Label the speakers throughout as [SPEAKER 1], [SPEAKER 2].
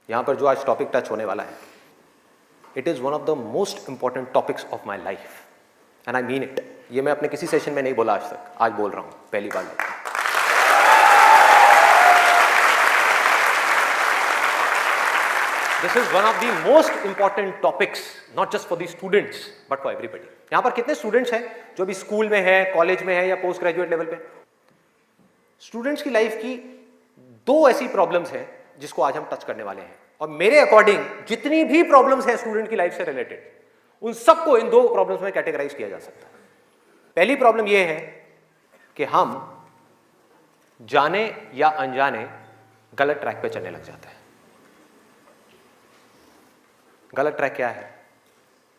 [SPEAKER 1] यहाँ पर जो आज टॉपिक टच होने वाला है, it is one of the most important topics of my life and I mean it. ये मैं अपने किसी सेशन में नहीं बोला आज तक, आज बोल रहा हूँ पहली बार। This is one of the most important topics, not just for the students, but for everybody. यहाँ पर कितने स्टूडेंट्स हैं जो भी स्कूल में हैं, कॉलेज में हैं या पोस्ट ग्रेजुएट लेवल पे? स्टूडेंट्स की लाइफ की दो ऐसी प्रॉब्लम्स हैं जिसको आज हम टच करने वाले हैं, और मेरे अकॉर्डिंग जितनी भी प्रॉब्लम्स हैं स्टूडेंट की लाइफ से रिलेटेड, उन सबको इन दो प्रॉब्लम्स में कैटेगराइज किया जा सकता है। पहली प्रॉब्लम यह है कि हम जाने या अनजाने गलत ट्रैक पे चलने लग जाते हैं। गलत ट्रैक क्या है?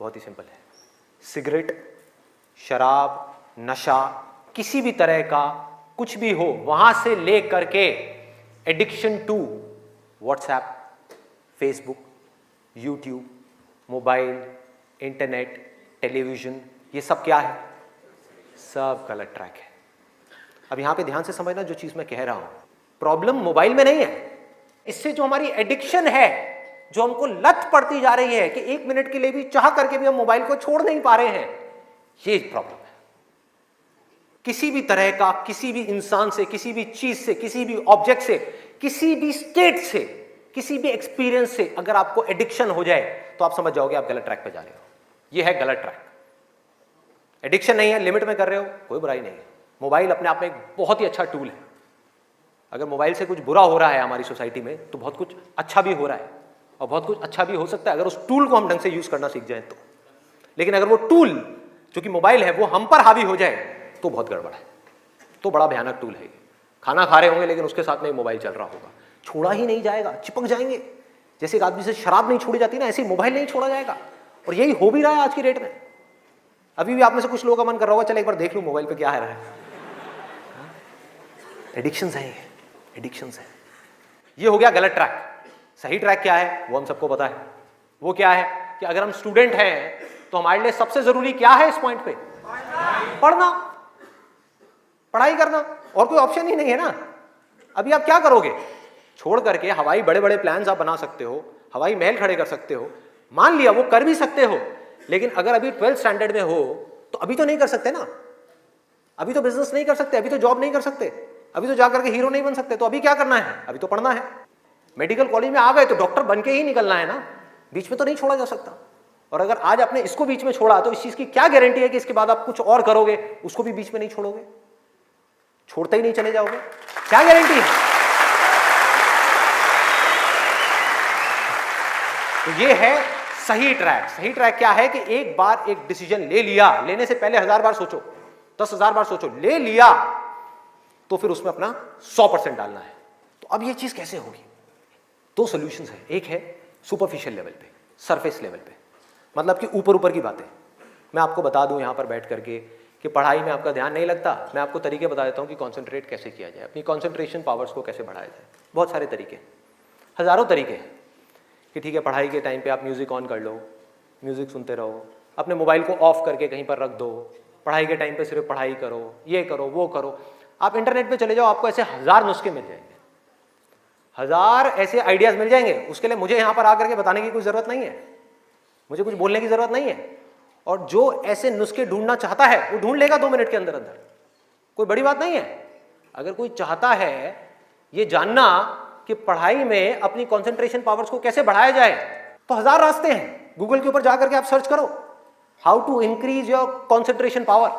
[SPEAKER 1] बहुत ही सिंपल है। सिगरेट, शराब, नशा, किसी भी तरह का कुछ भी हो, वहां से ले करके addiction to WhatsApp, Facebook, YouTube, mobile, internet, television, ये सब क्या है? सब गलत ट्रैक है। अब यहां पे ध्यान से समझना जो चीज मैं कह रहा हूं। प्रॉब्लम मोबाइल में नहीं है, इससे जो हमारी एडिक्शन है, जो हमको लत पड़ती जा रही है कि 1 मिनट के लिए भी चाह करके भी हम मोबाइल को छोड़ नहीं पा रहे हैं, ये प्रॉब्लम है। किसी भी तरह का, किसी भी इंसान से, किसी भी चीज से, किसी भी ऑब्जेक्ट से, किसी भी स्टेट से, किसी भी एक्सपीरियंस से अगर आपको एडिक्शन हो जाए तो आप समझ जाओगे आप गलत ट्रैक पे जा रहे हो। ये है गलत ट्रैक। एडिक्शन नहीं है, लिमिट में कर रहे हो, कोई बुराई नहीं है। मोबाइल अपने आप में एक बहुत ही अच्छा टूल है। अगर मोबाइल से कुछ बुरा हो रहा है हमारी सोसाइटी में, तो बहुत कुछ अच्छा भी हो रहा है, और बहुत कुछ अच्छा भी हो सकता है अगर उस टूल को हम ढंग से यूज करना सीख जाए तो। लेकिन अगर वो टूल जो कि मोबाइल है वो हम पर हावी हो जाए तो बहुत गड़बड़ है, तो बड़ा भयानक टूल है। खाना खा रहे होंगे लेकिन उसके साथ में मोबाइल चल रहा होगा, छोड़ा ही नहीं जाएगा, चिपक जाएंगे। जैसे एक आदमी से शराब नहीं छोड़ी जाती ना, ऐसे मोबाइल नहीं छोड़ा जाएगा। और यही हो भी रहा है आज की डेट में। अभी भी आप में से कुछ लोगों का मन कर रहा होगा, चल एक बार देख लूं मोबाइल पे क्या है रहा है। एडिक्शंस है, एडिक्शंस है। ये हो गया गलत ट्रैक। सही ट्रैक क्या है वो हम सबको पता है। वो क्या है कि अगर हम स्टूडेंट हैं तो हमारे लिए सबसे जरूरी क्या है इस पॉइंट पे? पढ़ना, पढ़ाई करना, और कोई ऑप्शन ही नहीं है ना। अभी आप क्या करोगे? छोड़ करके हवाई बड़े बड़े प्लान्स आप बना सकते हो, हवाई महल खड़े कर सकते हो, मान लिया वो कर भी सकते हो, लेकिन अगर अभी 12th स्टैंडर्ड में हो तो अभी तो नहीं कर सकते ना। अभी तो बिजनेस नहीं कर सकते, अभी तो जॉब नहीं कर सकते, अभी तो जाकर के हीरो नहीं बन सकते। तो अभी क्या करना है? अभी तो पढ़ना है। मेडिकल कॉलेज में आ गए तो डॉक्टर बन के ही निकलना है ना, बीच में तो नहीं छोड़ा जा सकता। और अगर आज आपने इसको बीच में छोड़ा तो इस चीज की क्या गारंटी है कि इसके बाद आप कुछ और करोगे, उसको भी बीच में नहीं छोड़ोगे, छोड़ते ही नहीं चले जाओगे? क्या गारंटी है? तो ये है सही ट्रैक। सही ट्रैक क्या है कि एक बार एक डिसीजन ले लिया, लेने से पहले 1000 बार सोचो, 10,000 बार सोचो, ले लिया तो फिर उसमें अपना 100% डालना है। तो अब ये चीज कैसे होगी? दो सॉल्यूशंस है। एक है सुपरफिशियल लेवल पे, सरफेस लेवल पे, मतलब कि ऊपर ऊपर की बातें। मैं आपको बता दूं यहां पर बैठ करके कि पढ़ाई में आपका ध्यान नहीं लगता, मैं आपको तरीके बता देता हूं कि कंसंट्रेट कैसे किया जाए, अपनी कंसंट्रेशन पावर्स को कैसे बढ़ाया जाए। बहुत सारे तरीके, हजारों तरीके हैं कि ठीक है पढ़ाई के टाइम पे आप म्यूजिक ऑन कर लो, म्यूजिक सुनते रहो, अपने मोबाइल को ऑफ करके कहीं पर रख दो, पढ़ाई के टाइम पे सिर्फ पढ़ाई करो, ये करो वो करो। आप इंटरनेट पे चले जाओ, आपको ऐसे 1000 नुस्खे मिल जाएंगे, 1000 ऐसे आइडियाज मिल जाएंगे। उसके लिए मुझे यहां पर आकर के बताने की कोई जरूरत नहीं है, मुझे कुछ बोलने की जरूरत नहीं है। और जो ऐसे नुस्खे ढूंढना चाहता है वो ढूंढ लेगा 2 मिनट के अंदर अंदर, कोई बड़ी बात नहीं है। अगर कोई चाहता है ये जानना कि पढ़ाई में अपनी कंसंट्रेशन पावर्स को कैसे बढ़ाया जाए, तो 1000 रास्ते हैं। गूगल के ऊपर जाकर के आप सर्च करो, how to increase your concentration power,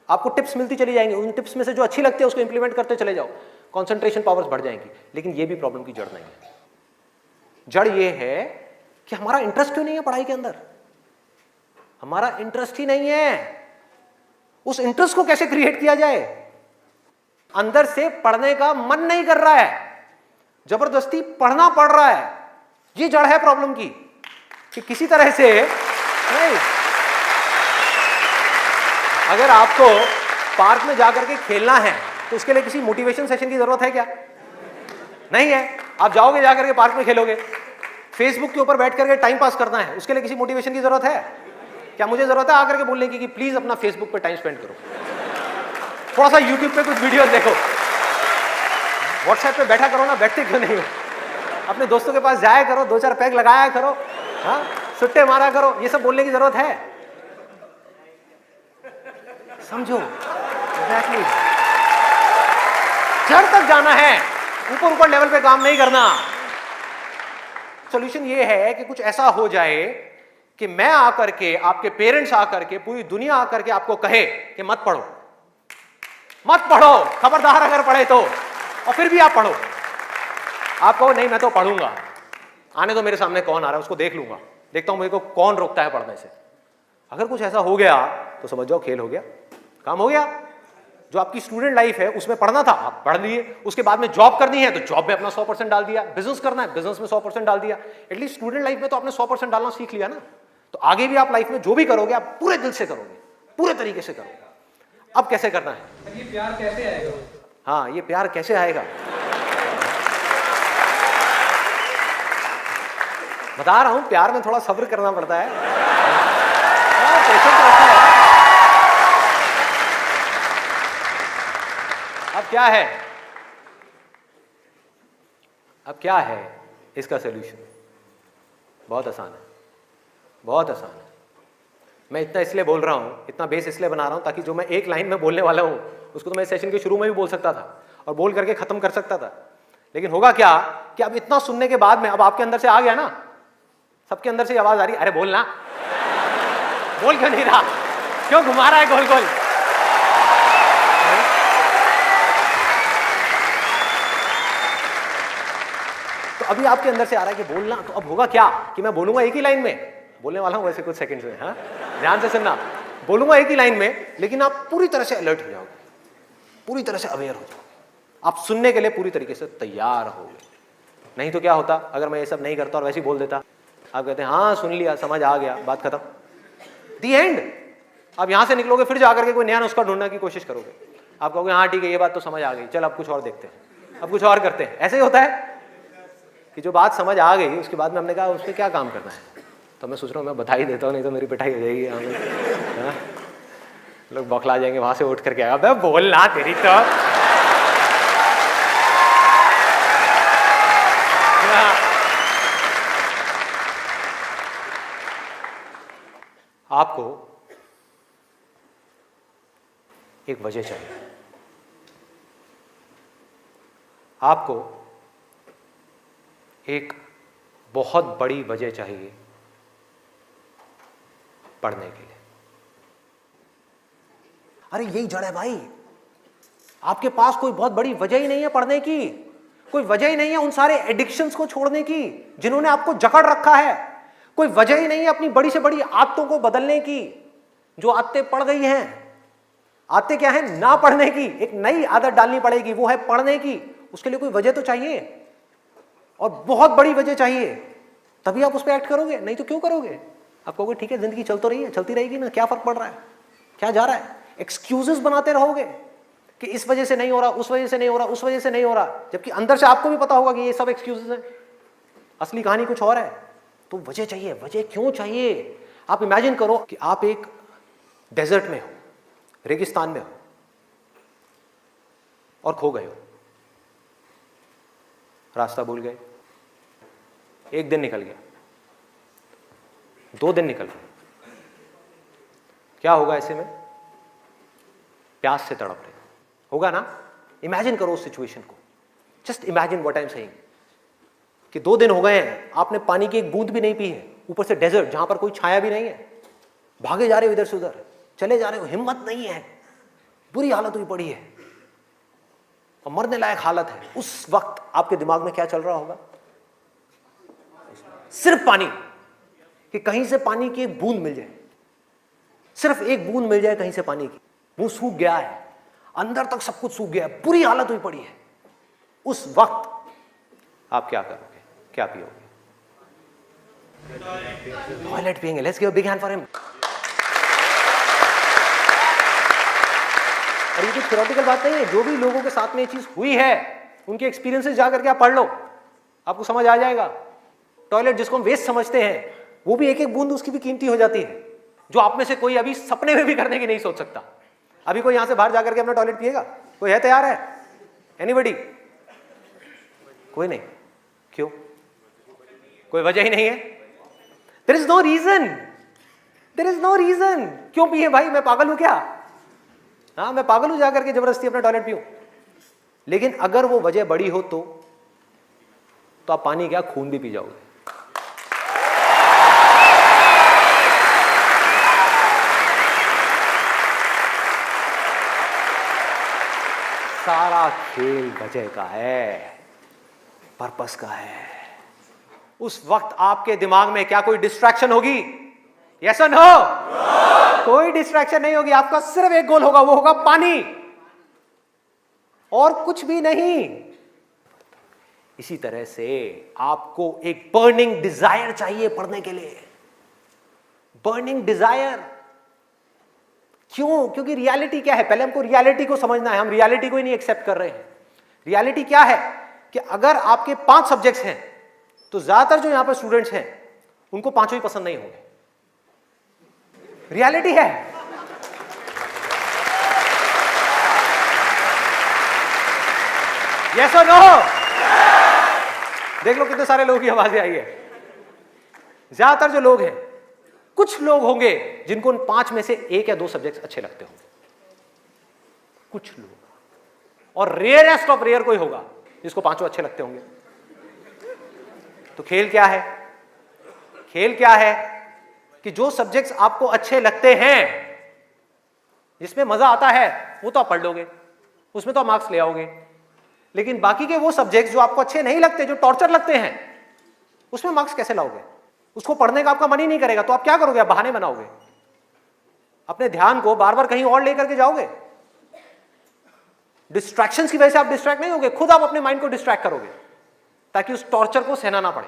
[SPEAKER 1] आपको टिप्स मिलती चली जाएंगी। उन टिप्स में से जो अच्छी लगती है उसको इंप्लीमेंट करते चले जाओ, कंसंट्रेशन पावर्स बढ़ जाएंगी। लेकिन ये भी प्रॉब्लम की जड़ नहीं है। जड़ ये है कि हमारा इंटरेस्ट क्यों नहीं है पढ़ाई के अंदर? हमारा इंटरेस्ट ही नहीं है। उस इंटरेस्ट को कैसे क्रिएट किया जाए? अंदर से पढ़ने का मन नहीं कर रहा है, जबरदस्ती पढ़ना पड़ रहा है। ये जड़ है प्रॉब्लम की कि किसी तरह से नहीं। अगर आपको पार्क में जाकर के खेलना है तो उसके लिए किसी मोटिवेशन सेशन की जरूरत है क्या? नहीं है। आप जाओगे जाकर के पार्क में खेलोगे। फेसबुक के ऊपर बैठ करके टाइम पास करना है, उसके लिए किसी मोटिवेशन की जरूरत है क्या? मुझे जरूरत है आकर के बोलने की कि प्लीज अपना फेसबुक पे टाइम स्पेंड करो, थोड़ा सा यूट्यूब पे कुछ वीडियो देखो, व्हाट्सएप पे बैठा करो ना, बैठते क्यों नहीं हो? अपने दोस्तों के पास जाया करो, 2-4 पैग लगाया करो, हाँ, सुट्टे मारा करो, ये सब बोलने की जरूरत है? समझो, एग्जैक्टली। जड़ तक जाना है, ऊपर ऊपर लेवल पे काम नहीं करना। सॉल्यूशन ये है कि कुछ ऐसा हो जाए कि मैं आकर के, आपके पेरेंट्स आकर के, पूरी दुनिया आकर के आपको कहे कि मत पढ़ो, मत पढ़ो, खबरदार अगर पढ़े तो, और फिर भी आप पढ़ो। आप कहो नहीं मैं तो पढ़ूंगा, आने तो मेरे सामने कौन आ रहा है उसको देख लूंगा, देखता हूं मेरे को कौन रोकता है पढ़ने से। अगर कुछ ऐसा हो गया तो समझ जाओ खेल हो गया, काम हो गया। जो आपकी स्टूडेंट लाइफ है उसमें पढ़ना था, आप पढ़ लिए, उसके बाद में जॉब करनी है तो जॉब में अपना 100% डाल दिया, बिजनेस करना है बिजनेस में 100% डाल दिया। एटलीस्ट स्टूडेंट लाइफ में तो आपने 100% डालना सीख लिया ना, तो आगे भी आप लाइफ में जो भी करोगे आप पूरे दिल से करोगे, पूरे तरीके से करोगे। अब कैसे करना है?
[SPEAKER 2] ये प्यार कैसे आएगा?
[SPEAKER 1] हाँ, ये प्यार कैसे आएगा बता रहा हूं, प्यार में थोड़ा सब्र करना पड़ता है, पेशेंस रखना है। अब क्या है, अब क्या है इसका सलूशन? बहुत आसान है, बहुत आसान है। मैं इतना इसलिए बोल रहा हूं, इतना बेस इसलिए बना रहा हूं ताकि जो मैं एक लाइन में बोलने वाला हूं उसको तो मैं सेशन के शुरू में भी बोल सकता था और बोल करके खत्म कर सकता था। लेकिन होगा क्या कि अब इतना सुनने के बाद में अब आपके अंदर से आ गया ना, सबके अंदर से आवाज आ रही, अरे बोलना, बोल क्यों नहीं रहा, क्यों घुमा रहा है गोल गोल? तो अभी आपके अंदर से आ रहा है कि बोलना, तो अब होगा क्या कि मैं बोलूंगा एक ही लाइन में, बोलने वाला हूं वैसे कुछ सेकंड्स में, हाँ ध्यान से सुनना, बोलूंगा एक ही लाइन में, लेकिन आप पूरी तरह से अलर्ट हो जाओगे, पूरी तरह से अवेयर हो जाओगे, आप सुनने के लिए पूरी तरीके से तैयार होगे। नहीं तो क्या होता अगर मैं ये सब नहीं करता और वैसे ही बोल देता, आप कहते हैं हाँ सुन लिया, समझ आ गया, बात खत्म, दी एंड। अब यहां से निकलोगे फिर जाकर के कोई नया नुस्खा ढूंढने की कोशिश करोगे, आप कहोगे हाँ ठीक है ये बात तो समझ आ गई, चल अब कुछ और देखते हैं, अब कुछ और करते हैं। ऐसे ही होता है कि जो बात समझ आ गई उसके बाद में हमने कहा उस पर क्या काम करना है, तो मैं सोच रहा हूँ मैं बधाई देता हूँ, नहीं तो मेरी पिटाई हो जाएगी, हाँ लोग बौखला जाएंगे वहां से उठ करके, अबे बोलना तेरी तो। आपको एक वजह चाहिए, आपको एक बहुत बड़ी वजह चाहिए पढ़ने के लिए। अरे यही जड़ है भाई, आपके पास कोई बहुत बड़ी वजह ही नहीं है पढ़ने की, कोई वजह ही नहीं है उन सारे एडिक्शंस को छोड़ने की जिन्होंने आपको जकड़ रखा है, कोई वजह ही नहीं है अपनी बड़ी से बड़ी आदतों को बदलने की, जो आदतें पड़ गई हैं। आदतें क्या है? ना पढ़ने की, एक नई आदत डालनी पड़ेगी, वो है पढ़ने की। उसके लिए कोई वजह तो चाहिए और बहुत बड़ी वजह चाहिए, तभी आप उस पर एक्ट करोगे, नहीं तो क्यों करोगे? आप कहोगे ठीक है जिंदगी चल तो रही है, चलती रहेगी ना, क्या फर्क पड़ रहा है, क्या जा रहा है? एक्सक्यूजेस बनाते रहोगे कि इस वजह से नहीं हो रहा, उस वजह से नहीं हो रहा, उस वजह से नहीं हो रहा, जबकि अंदर से आपको भी पता होगा कि ये सब एक्सक्यूजेस हैं, असली कहानी कुछ और है। तो वजह चाहिए। वजह क्यों चाहिए? आप इमेजिन करो कि आप एक डेजर्ट में हो, रेगिस्तान में हो और खो गए हो, रास्ता भूल गए, एक दिन निकल गया, 2 दिन निकल गए, क्या होगा ऐसे में? प्यास से तड़प रहे होगा ना? इमेजिन करो उस सिचुएशन को, just imagine what I am saying कि 2 दिन हो गए हैं, आपने पानी की एक बूंद भी नहीं पी है, ऊपर से डेजर्ट जहां पर कोई छाया भी नहीं है, भागे जा रहे हो इधर से उधर, चले जा रहे हो, हिम्मत नहीं है, बुरी हालत हुई पड़ी है और मरने लायक हालत है। उस वक्त आपके दिमाग में क्या चल रहा होगा? सिर्फ पानी, कि कहीं से पानी की एक बूंद मिल जाए, सिर्फ एक बूंद मिल जाए कहीं से पानी की। मुंह सूख गया है, अंदर तक सब कुछ सूख गया है, बुरी हालत हुई पड़ी है। उस वक्त आप क्या करोगे? क्या पियोगे? टॉयलेट पिएंगे। Let's give a big hand for him. और ये कुछ थ्योरेटिकल बात नहीं है, जो भी लोगों के साथ में ये चीज हुई है उनके एक्सपीरियंसेस जाकर के आप पढ़ लो, आपको समझ आ जाएगा। टॉयलेट जिसको हम वेस्ट समझते हैं, वो भी एक एक बूंद उसकी भी कीमती हो जाती है, जो आप में से कोई अभी सपने में भी करने की नहीं सोच सकता। अभी कोई यहां से बाहर जाकर के अपना टॉयलेट पिएगा? कोई है तैयार है? एनीबडी? कोई नहीं। क्यों? कोई वजह ही नहीं है। There is no reason, there is no reason. क्यों पिए भाई? मैं पागल हूं क्या? हाँ, मैं पागल हूं जाकर के जबरदस्ती अपना टॉयलेट पीऊं? लेकिन अगर वो वजह बड़ी हो तो आप पानी क्या, खून भी पी जाओगे। सारा खेल वजह का है, पर्पस का है। उस वक्त आपके दिमाग में क्या कोई डिस्ट्रैक्शन होगी? यस और नो? कोई डिस्ट्रैक्शन नहीं होगी। आपका सिर्फ एक गोल होगा, वो होगा पानी, और कुछ भी नहीं। इसी तरह से आपको एक बर्निंग डिजायर चाहिए पढ़ने के लिए। बर्निंग डिजायर क्यों? क्योंकि रियलिटी क्या है? पहले हमको रियलिटी को समझना है। हम रियलिटी को ही नहीं एक्सेप्ट कर रहे हैं। रियलिटी क्या है कि अगर आपके 5 सब्जेक्ट्स हैं तो ज्यादातर जो यहां पर स्टूडेंट्स हैं उनको 5 ही पसंद नहीं होंगे। रियलिटी है। यस और नो? देख लो कितने सारे लोगों की आवाजें आई है। ज्यादातर जो लोग हैं, कुछ लोग होंगे जिनको उन 5 में से 1 या 2 सब्जेक्ट अच्छे लगते होंगे, कुछ लोग, और रेयरेस्ट ऑफ रेयर कोई होगा जिसको 5 अच्छे लगते होंगे। तो खेल क्या है? खेल क्या है कि जो सब्जेक्ट्स आपको अच्छे लगते हैं, जिसमें मजा आता है, वो तो आप पढ़ लोगे, उसमें तो आप मार्क्स ले आओगे। लेकिन बाकी के वो सब्जेक्ट्स जो आपको अच्छे नहीं लगते, जो टॉर्चर लगते हैं, उसमें मार्क्स कैसे लाओगे? उसको पढ़ने का आपका मन ही नहीं करेगा, तो आप क्या करोगे? आप बहाने बनाओगे, अपने ध्यान को बार बार कहीं और लेकर के जाओगे। डिस्ट्रैक्शंस की वजह से आप डिस्ट्रैक्ट नहीं होगे, खुद आप अपने माइंड को डिस्ट्रैक्ट करोगे, ताकि उस टॉर्चर को सहना ना पड़े,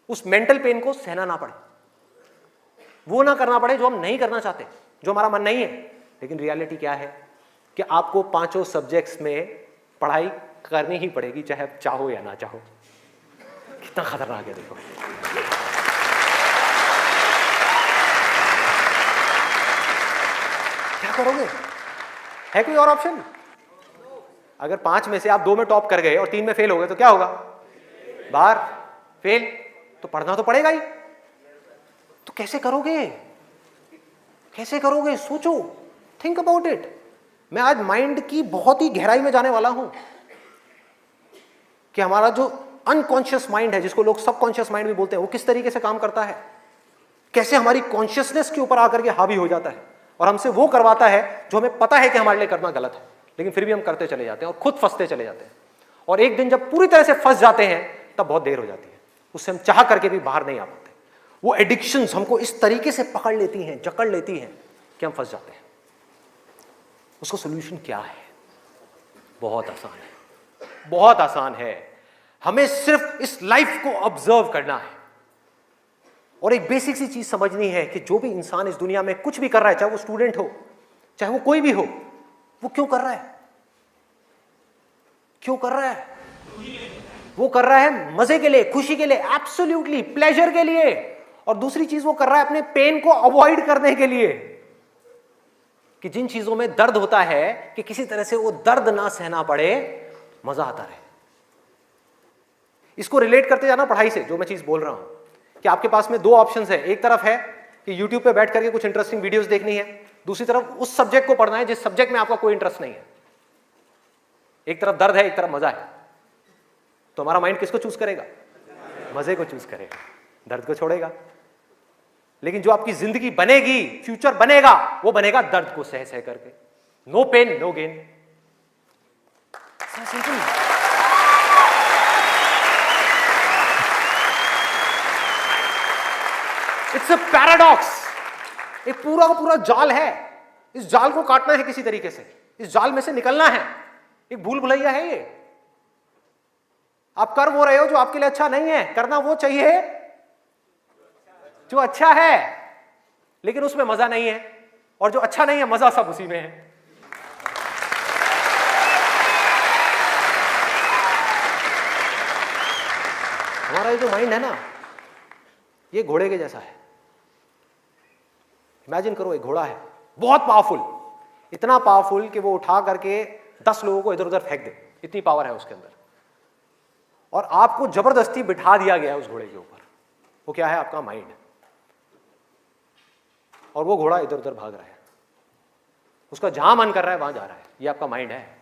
[SPEAKER 1] उस मेंटल पेन को सहना ना पड़े, वो ना करना पड़े जो हम नहीं करना चाहते, जो हमारा मन नहीं है। लेकिन रियलिटी क्या है कि आपको 5 सब्जेक्ट्स में पढ़ाई करनी ही पड़ेगी, चाहे आप चाहो या ना चाहो। कितना खतरनाक है देखो। क्या करोगे? है कोई और ऑप्शन? अगर 5 में से आप 2 में टॉप कर गए और 3 में फेल हो गए तो क्या होगा? बाहर, फेल। तो पढ़ना तो पड़ेगा ही। तो कैसे करोगे? कैसे करोगे? सोचो, थिंक अबाउट इट। मैं आज माइंड की बहुत ही गहराई में जाने वाला हूं कि हमारा जो अनकॉन्शियस माइंड है, जिसको लोग सबकॉन्शियस माइंड भी बोलते हैं, वो किस तरीके से काम करता है, कैसे हमारी कॉन्शियसनेस के ऊपर आकर के हावी हो जाता है और हमसे वो करवाता है जो हमें पता है कि हमारे लिए करना गलत है, लेकिन फिर भी हम करते चले जाते हैं और खुद फंसते चले जाते हैं। और एक दिन जब पूरी तरह से फंस जाते हैं तब बहुत देर हो जाती है, उससे हम चाह करके भी बाहर नहीं आ पाते। वो एडिक्शंस हमको इस तरीके से पकड़ लेती हैं, जकड़ लेती हैं कि हम फंस जाते हैं। उसका सोल्यूशन क्या है? बहुत आसान है, बहुत आसान है। हमें सिर्फ इस लाइफ को ऑब्जर्व करना है और एक बेसिक सी चीज समझनी है कि जो भी इंसान इस दुनिया में कुछ भी कर रहा है, चाहे वो स्टूडेंट हो, चाहे वो कोई भी हो, वो क्यों कर रहा है? क्यों कर रहा है? वो कर रहा है मजे के लिए, खुशी के लिए, एब्सोल्युटली प्लेजर के लिए। और दूसरी चीज वो कर रहा है अपने पेन को अवॉइड करने के लिए, कि जिन चीजों में दर्द होता है कि किसी तरह से वो दर्द ना सहना पड़े, मजा आता रहे। इसको रिलेट करते जाना पढ़ाई से, जो मैं चीज बोल रहा हूं कि आपके पास में 2 ऑप्शंस है। एक तरफ है कि YouTube पे बैठ करके कुछ इंटरेस्टिंग वीडियोस देखनी है, दूसरी तरफ उस सब्जेक्ट को पढ़ना है जिस सब्जेक्ट में आपका कोई इंटरेस्ट नहीं है। एक तरफ दर्द है, एक तरफ मजा है, तो हमारा माइंड किसको चूज करेगा? मजे को चूज करेगा, दर्द को छोड़ेगा। लेकिन जो आपकी जिंदगी बनेगी, फ्यूचर बनेगा, वो बनेगा दर्द को सह सह करके। No pain no gain. It's a paradox. एक पूरा का पूरा जाल है, इस जाल को काटना है किसी तरीके से, इस जाल में से निकलना है। एक भूल भुलैया है ये। आप कर वो रहे हो जो आपके लिए अच्छा नहीं है, करना वो चाहिए जो अच्छा है, लेकिन उसमें मजा नहीं है, और जो अच्छा नहीं है मजा सब उसी में है। हमारा ये जो माइंड है ना, ये घोड़े के जैसा है। इमेजिन करो, एक घोड़ा है बहुत पावरफुल, इतना पावरफुल कि वो उठा करके 10 लोगों को इधर उधर फेंक दे, इतनी पावर है उसके अंदर। और आपको जबरदस्ती बिठा दिया गया है उस घोड़े के ऊपर। वो क्या है? आपका माइंड। और वो घोड़ा इधर उधर भाग रहा है, उसका जहां मन कर रहा है वहां जा रहा है। ये आपका माइंड है।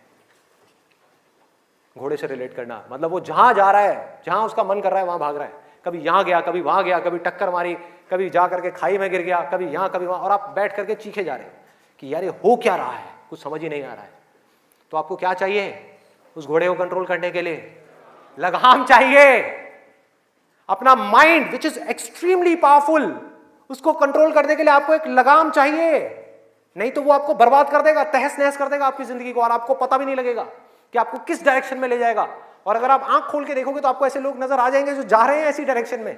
[SPEAKER 1] घोड़े से रिलेट करना मतलब वो जहां जा रहा है, जहां उसका मन कर रहा है वहां भाग रहा है। कभी यहां गया, कभी वहां गया, कभी टक्कर मारी, कभी जा करके खाई में गिर गया, कभी यहां कभी वहां, और आप बैठ करके चीखे जा रहे हैं कि यार ये हो क्या रहा है, कुछ समझ ही नहीं आ रहा है। तो आपको क्या चाहिए उस घोड़े को कंट्रोल करने के लिए? लगाम चाहिए। अपना mind which is extremely powerful, उसको कंट्रोल करने के लिए आपको एक लगाम चाहिए। नहीं तो वो आपको बर्बाद कर देगा, तहस नहस कर देगा आपकी जिंदगी को, और आपको पता भी नहीं लगेगा कि आपको किस डायरेक्शन में ले जाएगा। और अगर आप आंख खोल के देखोगे तो आपको ऐसे लोग नजर आ जाएंगे जो जा रहे हैं ऐसी डायरेक्शन में,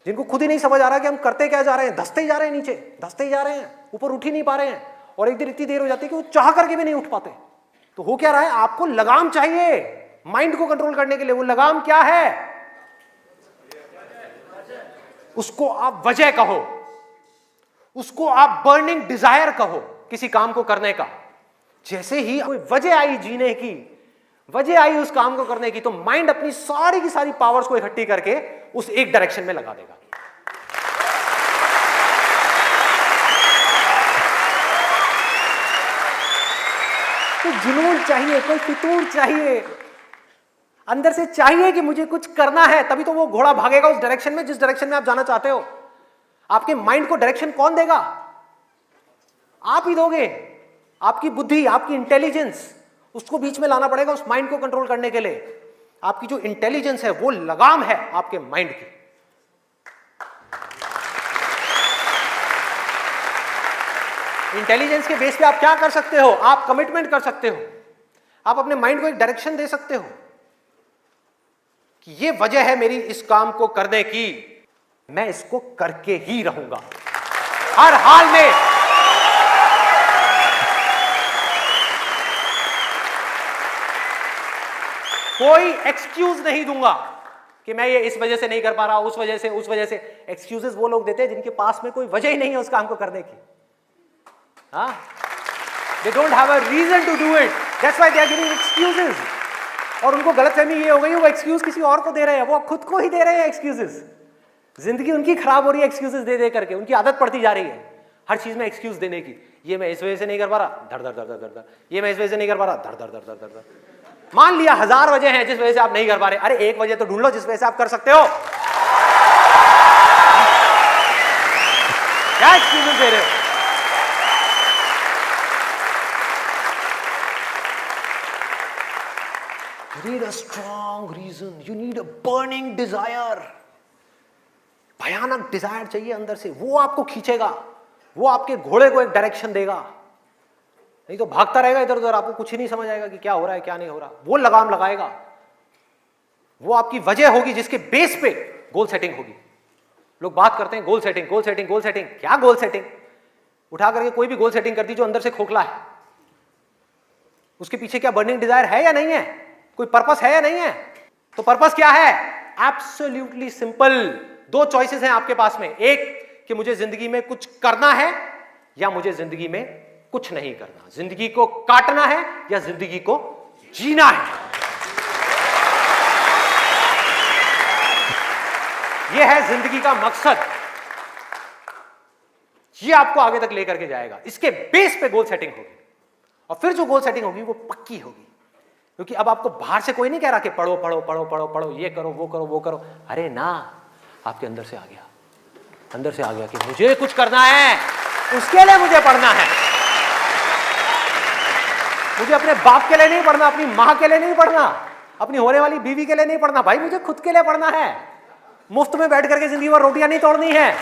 [SPEAKER 1] जिनको खुद ही नहीं समझ आ रहा कि हम करते क्या जा रहे हैं। धंसते ही जा रहे हैं, नीचे धंसते ही जा रहे हैं, ऊपर उठ ही नहीं पा रहे हैं, और एक दिन इतनी देर हो जाती है कि वो चाह करके भी नहीं उठ पाते। तो हो क्या रहा है? आपको लगाम चाहिए माइंड को कंट्रोल करने के लिए। वो लगाम क्या है? उसको आप वजह कहो, उसको आप बर्निंग डिजायर कहो किसी काम को करने का। जैसे ही कोई वजह आई जीने की, वजह आई उस काम को करने की, तो माइंड अपनी सारी की सारी पावर्स को इकट्ठी करके उस एक डायरेक्शन में लगा देगा। कोई जुनून चाहिए, कोई फितूर चाहिए, अंदर से चाहिए कि मुझे कुछ करना है, तभी तो वो घोड़ा भागेगा उस डायरेक्शन में जिस डायरेक्शन में आप जाना चाहते हो। आपके माइंड को डायरेक्शन कौन देगा? आप ही दोगे। आपकी बुद्धि, आपकी इंटेलिजेंस, उसको बीच में लाना पड़ेगा उस माइंड को कंट्रोल करने के लिए। आपकी जो इंटेलिजेंस है वो लगाम है आपके माइंड की। इंटेलिजेंस के बेस पे आप क्या कर सकते हो? आप कमिटमेंट कर सकते हो, आप अपने माइंड को एक डायरेक्शन दे सकते हो कि ये वजह है मेरी इस काम को करने की, मैं इसको करके ही रहूंगा हर हाल में। कोई एक्सक्यूज नहीं दूंगा कि मैं ये इस वजह से नहीं कर पा रहा, उस वजह से, उस वजह से। एक्सक्यूजेस वो लोग देते हैं जिनके पास में कोई वजह ही नहीं है उस काम को करने की। हाँ, they don't have a reason to do it, that's why they are giving excuses। और उनको गलतफहमी ये हो गई वो एक्सक्यूज किसी और को दे रहे हैं, वो खुद को ही दे रहे हैं एक्सक्यूजेस। जिंदगी उनकी खराब हो रही है एक्सक्यूजेस दे दे करके, उनकी आदत पड़ती जा रही है हर चीज में एक्सक्यूज देने की। ये मैं इस वजह से नहीं कर पा रहा, धड़ धड़ धड़ धड़ धड़, ये मैं इस वजह से नहीं कर पा रहा, धड़ धड़ धड़ धड़ धड़। मान लिया 1000 वजह हैं जिस वजह से आप नहीं कर पा रहे, अरे एक वजह तो ढूंढ लो जिस वजह से आप कर सकते हो। क्या एक्सक्यूजेस दे रहे हो? You need a strong reason, you need a burning desire। भयानक डिजायर चाहिए अंदर से, वो आपको खींचेगा, वो आपके घोड़े को एक डायरेक्शन देगा। नहीं तो भागता रहेगा इधर उधर, आपको कुछ ही नहीं समझ आएगा कि क्या हो रहा है क्या नहीं हो रहा। वो लगाम लगाएगा, वो आपकी वजह होगी जिसके बेस पे गोल सेटिंग होगी। लोग बात करते हैं goal setting, goal setting, goal setting. क्या गोल सेटिंग? उठा करके कोई भी गोल सेटिंग कर दी जो अंदर से खोखला है, उसके पीछे क्या बर्निंग डिजायर है या नहीं है? कोई पर्पस है या नहीं है? तो पर्पस क्या है? Absolutely simple. 2 चॉइसेस हैं आपके पास में, एक कि मुझे जिंदगी में कुछ करना है या मुझे जिंदगी में कुछ नहीं करना। जिंदगी को काटना है या जिंदगी को जीना है। यह है जिंदगी का मकसद। यह आपको आगे तक लेकर के जाएगा। इसके बेस पे गोल सेटिंग होगी, और फिर जो गोल सेटिंग होगी वो पक्की होगी। क्योंकि अब आपको बाहर से कोई नहीं कह रहा कि पढ़ो पढ़ो पढ़ो पढ़ो पढ़ो, ये करो वो करो वो करो। अरे ना, आपके अंदर से आ गया, अंदर से आ गया कि मुझे कुछ करना है, उसके लिए मुझे पढ़ना है। मुझे अपने बाप के लिए नहीं पढ़ना, अपनी मां के लिए नहीं पढ़ना, अपनी होने वाली बीवी के लिए नहीं पढ़ना, भाई मुझे खुद के लिए पढ़ना है। मुफ्त में बैठ करके जिंदगी भर रोटियां नहीं तोड़नी है।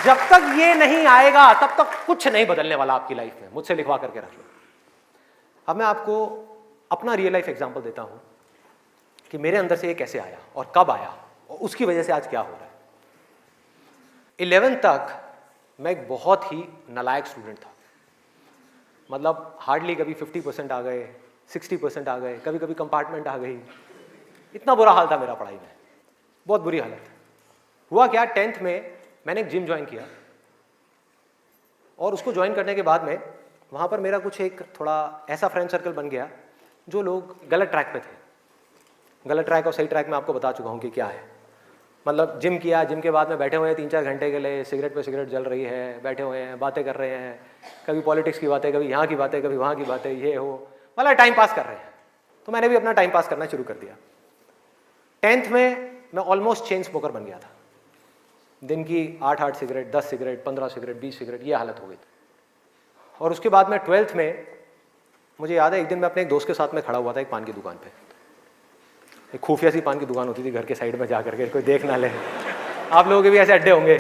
[SPEAKER 1] जब तक ये नहीं आएगा तब तक कुछ नहीं बदलने वाला आपकी लाइफ में। मुझसे लिखवा करके रख लो। अब मैं आपको अपना रियल लाइफ एग्जांपल देता हूं कि मेरे अंदर से ये कैसे आया और कब आया और उसकी वजह से आज क्या हो रहा है। 11th तक मैं एक बहुत ही नालायक स्टूडेंट था। मतलब हार्डली कभी 50% आ गए, 60% आ गए, कभी कभी कंपार्टमेंट आ गई। इतना बुरा हाल था मेरा पढ़ाई में, बहुत बुरी हालत। हुआ क्या, 10th में मैंने एक जिम ज्वाइन किया, और उसको ज्वाइन करने के बाद में वहाँ पर मेरा कुछ एक थोड़ा ऐसा फ्रेंड सर्कल बन गया जो लोग गलत ट्रैक पे थे। गलत ट्रैक और सही ट्रैक में आपको बता चुका हूँ कि क्या है। मतलब जिम किया, जिम के बाद में बैठे हुए हैं 3-4 घंटे के लिए, सिगरेट पे सिगरेट जल रही है, बैठे हुए हैं, बातें कर रहे हैं, कभी पॉलिटिक्स की बातें, कभी यहाँ की बातें, कभी वहाँ की बातें, ये हो, मतलब टाइम पास कर रहे हैं। तो मैंने भी अपना टाइम पास करना शुरू कर दिया। 10th में मैं ऑलमोस्ट चेन स्मोकर बन गया था। दिन की 8-8 सिगरेट, 10 सिगरेट, 15 सिगरेट, 20 सिगरेट, ये हालत हो गई थी। और उसके बाद में 12th में मुझे याद है एक दिन मैं अपने एक दोस्त के साथ में खड़ा हुआ था एक पान की दुकान पे। एक खुफिया सी पान की दुकान होती थी घर के साइड में, जा करके कोई देख ना ले। आप लोगों के भी ऐसे अड्डे होंगे।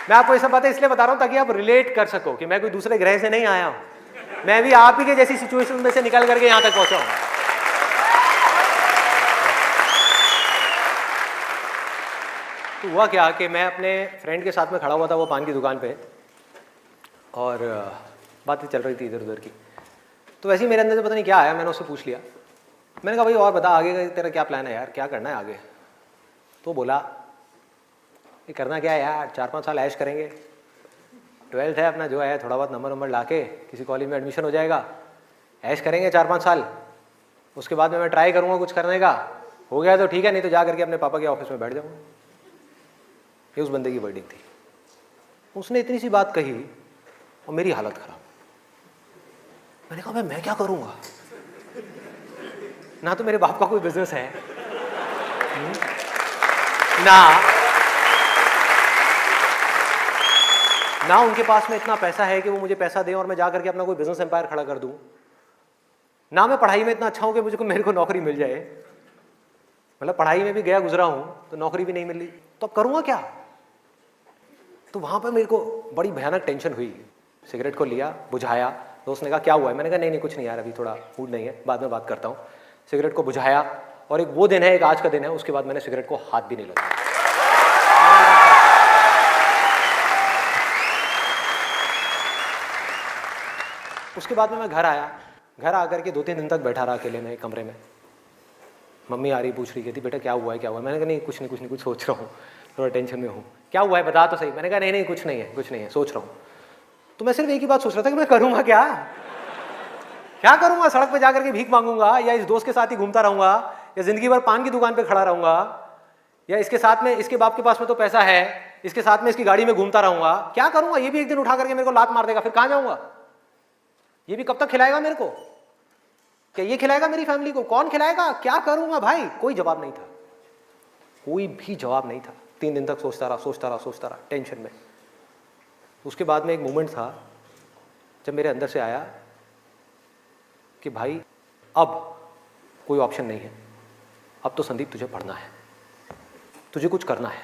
[SPEAKER 1] मैं आपको ये सब बातें इसलिए बता रहा हूं ताकि आप रिलेट कर सको कि मैं कोई दूसरे ग्रह से नहीं आया हूं, मैं भी आप ही के जैसी सिचुएशन में से निकल करके यहां तक पहुंचा हूं। तो हुआ क्या कि मैं अपने फ्रेंड के साथ में खड़ा हुआ था वो पान की दुकान पे, और बातें चल रही थी इधर उधर की। तो वैसे ही मेरे अंदर से पता नहीं क्या आया, मैंने उससे पूछ लिया। मैंने कहा भाई और बता आगे का तेरा क्या प्लान है यार, क्या करना है आगे? तो बोला ये करना क्या है यार, 4-5 साल ऐश करेंगे, 12th है अपना जो है, थोड़ा बहुत नंबर ला के किसी कॉलेज में एडमिशन हो जाएगा, ऐश करेंगे 4-5 साल, उसके बाद में मैं ट्राई करूँगा कुछ करने का, हो गया तो ठीक है, नहीं तो जा करके अपने पापा के ऑफिस में बैठ जाऊँगा। ये उस बंदे की वर्डिंग थी। उसने इतनी सी बात कही और मेरी हालत खराब। मैंने कहा मैं क्या करूँगा, ना तो मेरे बाप का कोई बिजनेस है, ना उनके पास में इतना पैसा है कि वो मुझे पैसा दें और मैं जाकर के अपना कोई बिजनेस एम्पायर खड़ा कर दूं, ना मैं पढ़ाई में इतना अच्छा हूं कि मेरे को नौकरी मिल जाए। मतलब पढ़ाई में भी गया गुजरा हूं तो नौकरी भी नहीं मिली, तो अब करूंगा क्या? तो वहां पर मेरे को बड़ी भयानक टेंशन हुई। सिगरेट को लिया, बुझाया। दोस्त ने कहा क्या हुआ है? मैंने कहा नहीं कुछ नहीं यार, अभी थोड़ा मूड नहीं है, बाद में बात करता हूँ। सिगरेट को बुझाया और एक वो दिन है, एक आज का दिन है, उसके बाद मैंने सिगरेट को हाथ भी नहीं लगाया। उसके बाद में मैं घर आया। घर आकर के 2-3 दिन तक बैठा रहा अकेले में एक कमरे में। मम्मी आ रही, पूछ रही, कहती बेटा क्या हुआ है, क्या हुआ है? मैंने कहा नहीं कुछ नहीं, कुछ सोच रहा हूँ, थोड़ा टेंशन में हूँ। क्या हुआ है बता तो सही। मैंने कहा नहीं कुछ नहीं है, सोच रहा हूँ। तो मैं सिर्फ एक ही बात सोच रहा था कि मैं करूँगा क्या करूँगा? सड़क पे जाकर के भीख मांगूंगा, या इस दोस्त के साथ ही घूमता रहूँगा, या जिंदगी भर पान की दुकान पे खड़ा रहूँगा, या इसके साथ में, इसके बाप के पास में तो पैसा है, इसके साथ में इसकी गाड़ी में घूमता रहूँगा? क्या करूँगा? ये भी एक दिन उठा करके मेरे को लात मार देगा, फिर कहाँ जाऊँगा? ये भी कब तक खिलाएगा मेरे को? क्या ये खिलाएगा मेरी फैमिली को? कौन खिलाएगा? क्या करूँगा भाई? कोई जवाब नहीं था, कोई भी जवाब नहीं था। 3 दिन तक सोचता रहा टेंशन में। उसके बाद में एक मोमेंट था जब मेरे अंदर से आया कि भाई अब कोई ऑप्शन नहीं है, अब तो संदीप तुझे पढ़ना है, तुझे कुछ करना है,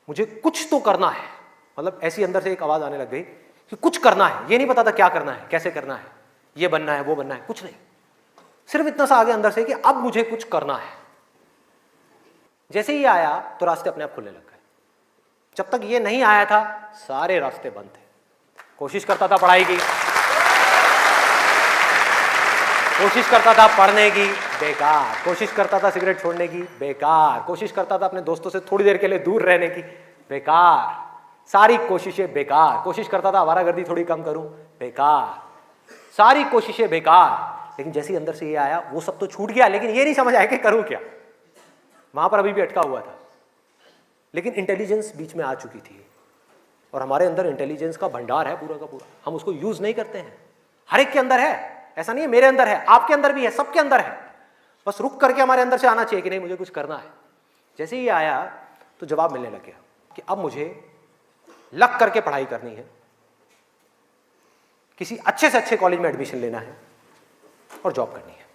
[SPEAKER 1] मुझे कुछ तो करना है। मतलब ऐसी अंदर से एक आवाज आने लग गई कि कुछ करना है। ये नहीं पता था क्या करना है, कैसे करना है, ये बनना है, वो बनना है, कुछ नहीं, सिर्फ इतना सा आगे अंदर से कि अब मुझे कुछ करना है। जैसे ही आया तो रास्ते अपने आप खुलने लग गए। जब तक ये नहीं आया था सारे रास्ते बंद थे। कोशिश करता था पढ़ाई की, कोशिश करता था पढ़ने की, बेकार। कोशिश करता था सिगरेट छोड़ने की, बेकार। कोशिश करता था अपने दोस्तों से थोड़ी देर के लिए दूर रहने की, बेकार। सारी कोशिशें बेकार। कोशिश करता था आवारागर्दी थोड़ी कम करूं, बेकार। सारी कोशिशें बेकार। लेकिन जैसे ही अंदर से ये आया वो सब तो छूट गया, लेकिन ये नहीं समझ आया कि करूं क्या। वहां पर अभी भी अटका हुआ था, लेकिन इंटेलिजेंस बीच में आ चुकी थी। और हमारे अंदर इंटेलिजेंस का भंडार है पूरा का पूरा, हम उसको यूज नहीं करते हैं। हर एक के अंदर है, ऐसा नहीं है मेरे अंदर है, आपके अंदर भी है, सबके अंदर है। बस रुक करके हमारे अंदर से आना चाहिए कि नहीं मुझे कुछ करना है। जैसे ही आया तो जवाब मिलने लग गया कि अब मुझे लग करके पढ़ाई करनी है, किसी अच्छे से अच्छे कॉलेज में एडमिशन लेना है और जॉब करनी है,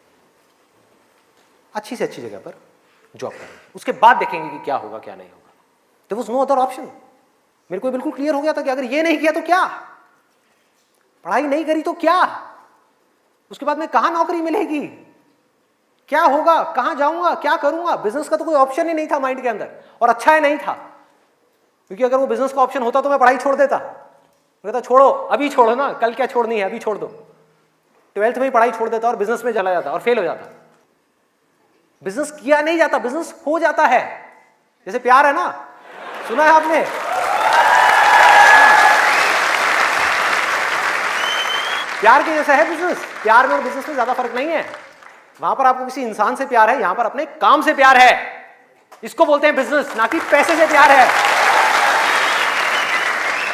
[SPEAKER 1] अच्छी से अच्छी जगह पर जॉब करनी है। उसके बाद देखेंगे कि क्या होगा क्या नहीं होगा। There was no other option. मेरे को बिल्कुल क्लियर हो गया था कि अगर ये नहीं किया तो क्या, पढ़ाई नहीं करी तो क्या, उसके बाद में कहां नौकरी मिलेगी, क्या होगा, कहां जाऊंगा, क्या करूंगा। बिजनेस का तो कोई ऑप्शन ही नहीं था माइंड के अंदर, और अच्छा है नहीं था, क्योंकि अगर वो बिजनेस का ऑप्शन होता तो मैं पढ़ाई छोड़ देता। मैं कहता छोड़ो, अभी छोड़ो ना, कल क्या छोड़नी है, अभी छोड़ दो। 12th में ही पढ़ाई छोड़ देता और बिजनेस में चला जाता और फेल हो जाता। बिजनेस किया नहीं जाता, बिजनेस हो जाता है। जैसे प्यार है ना, सुना है आपने? प्यार के जैसा है बिजनेस। प्यार में और बिजनेस में ज्यादा फर्क नहीं है। वहां पर आपको किसी इंसान से प्यार है, यहां पर अपने काम से प्यार है। इसको बोलते हैं बिजनेस, ना कि पैसे से प्यार है।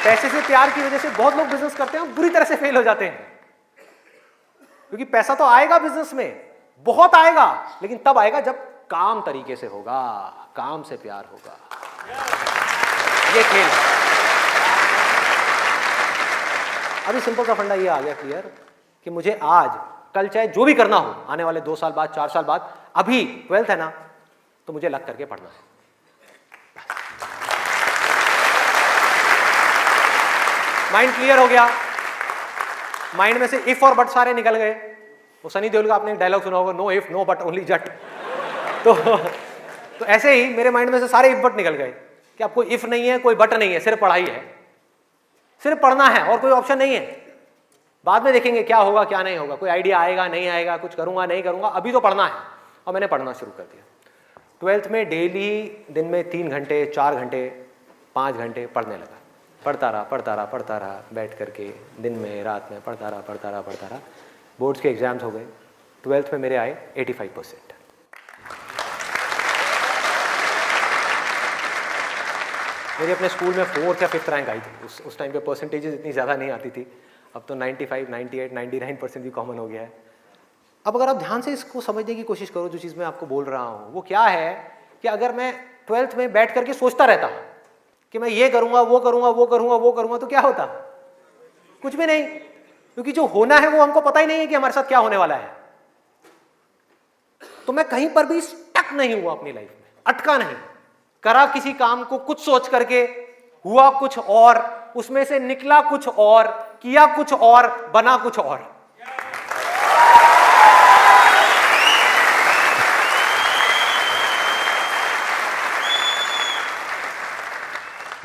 [SPEAKER 1] पैसे से प्यार की वजह से बहुत लोग बिजनेस करते हैं और बुरी तरह से फेल हो जाते हैं, क्योंकि पैसा तो आएगा बिजनेस में, बहुत आएगा, लेकिन तब आएगा जब काम तरीके से होगा, काम से प्यार होगा। ये खेल है। अभी सिंपल सा फंडा ये आ गया क्लियर कि मुझे आज कल चाहे जो भी करना हो, आने वाले 2 साल बाद, 4 साल बाद, अभी 12th है ना, तो मुझे लग करके पढ़ना है। माइंड क्लियर हो गया। माइंड में से इफ और बट सारे निकल गए। वो सनी देओल का आपने एक डायलॉग सुना होगा, no if no but only Jatt. तो ऐसे ही मेरे माइंड में से सारे इफ बट निकल गए कि अब कोई इफ नहीं है, कोई बट नहीं है, सिर्फ पढ़ाई है, सिर्फ पढ़ना है और कोई ऑप्शन नहीं है। बाद में देखेंगे क्या होगा क्या नहीं होगा, कोई आइडिया आएगा नहीं आएगा, कुछ करूंगा नहीं करूंगा, अभी तो पढ़ना है। और मैंने पढ़ना शुरू कर दिया। 12th में डेली दिन में 3 घंटे 4 घंटे 5 घंटे पढ़ने लगा। पढ़ता रहा बैठ करके, दिन में रात में पढ़ता रहा। बोर्ड्स के एग्जाम्स हो गए। 12th में मेरे आए 85%। मेरी अपने स्कूल में 4th या 5th रैंक आई थी। उस टाइम पे परसेंटेजेस इतनी ज़्यादा नहीं आती थी। अब तो 95, 98, 99% भी कॉमन हो गया है। अब अगर आप ध्यान से इसको समझने की कोशिश करो, जो चीज़ मैं आपको बोल रहा हूँ वो क्या है कि अगर मैं 12th में बैठ करके सोचता रहता कि मैं ये करूँगा वो करूँगा, तो क्या होता? कुछ भी नहीं, क्योंकि जो होना है वो हमको पता ही नहीं है कि हमारे साथ क्या होने वाला है। तो मैं कहीं पर भी स्टक नहीं हुआ अपनी लाइफ में, अटका नहीं। करा किसी काम को कुछ सोच करके, हुआ कुछ और, उसमें से निकला कुछ और, किया कुछ और, बना कुछ और।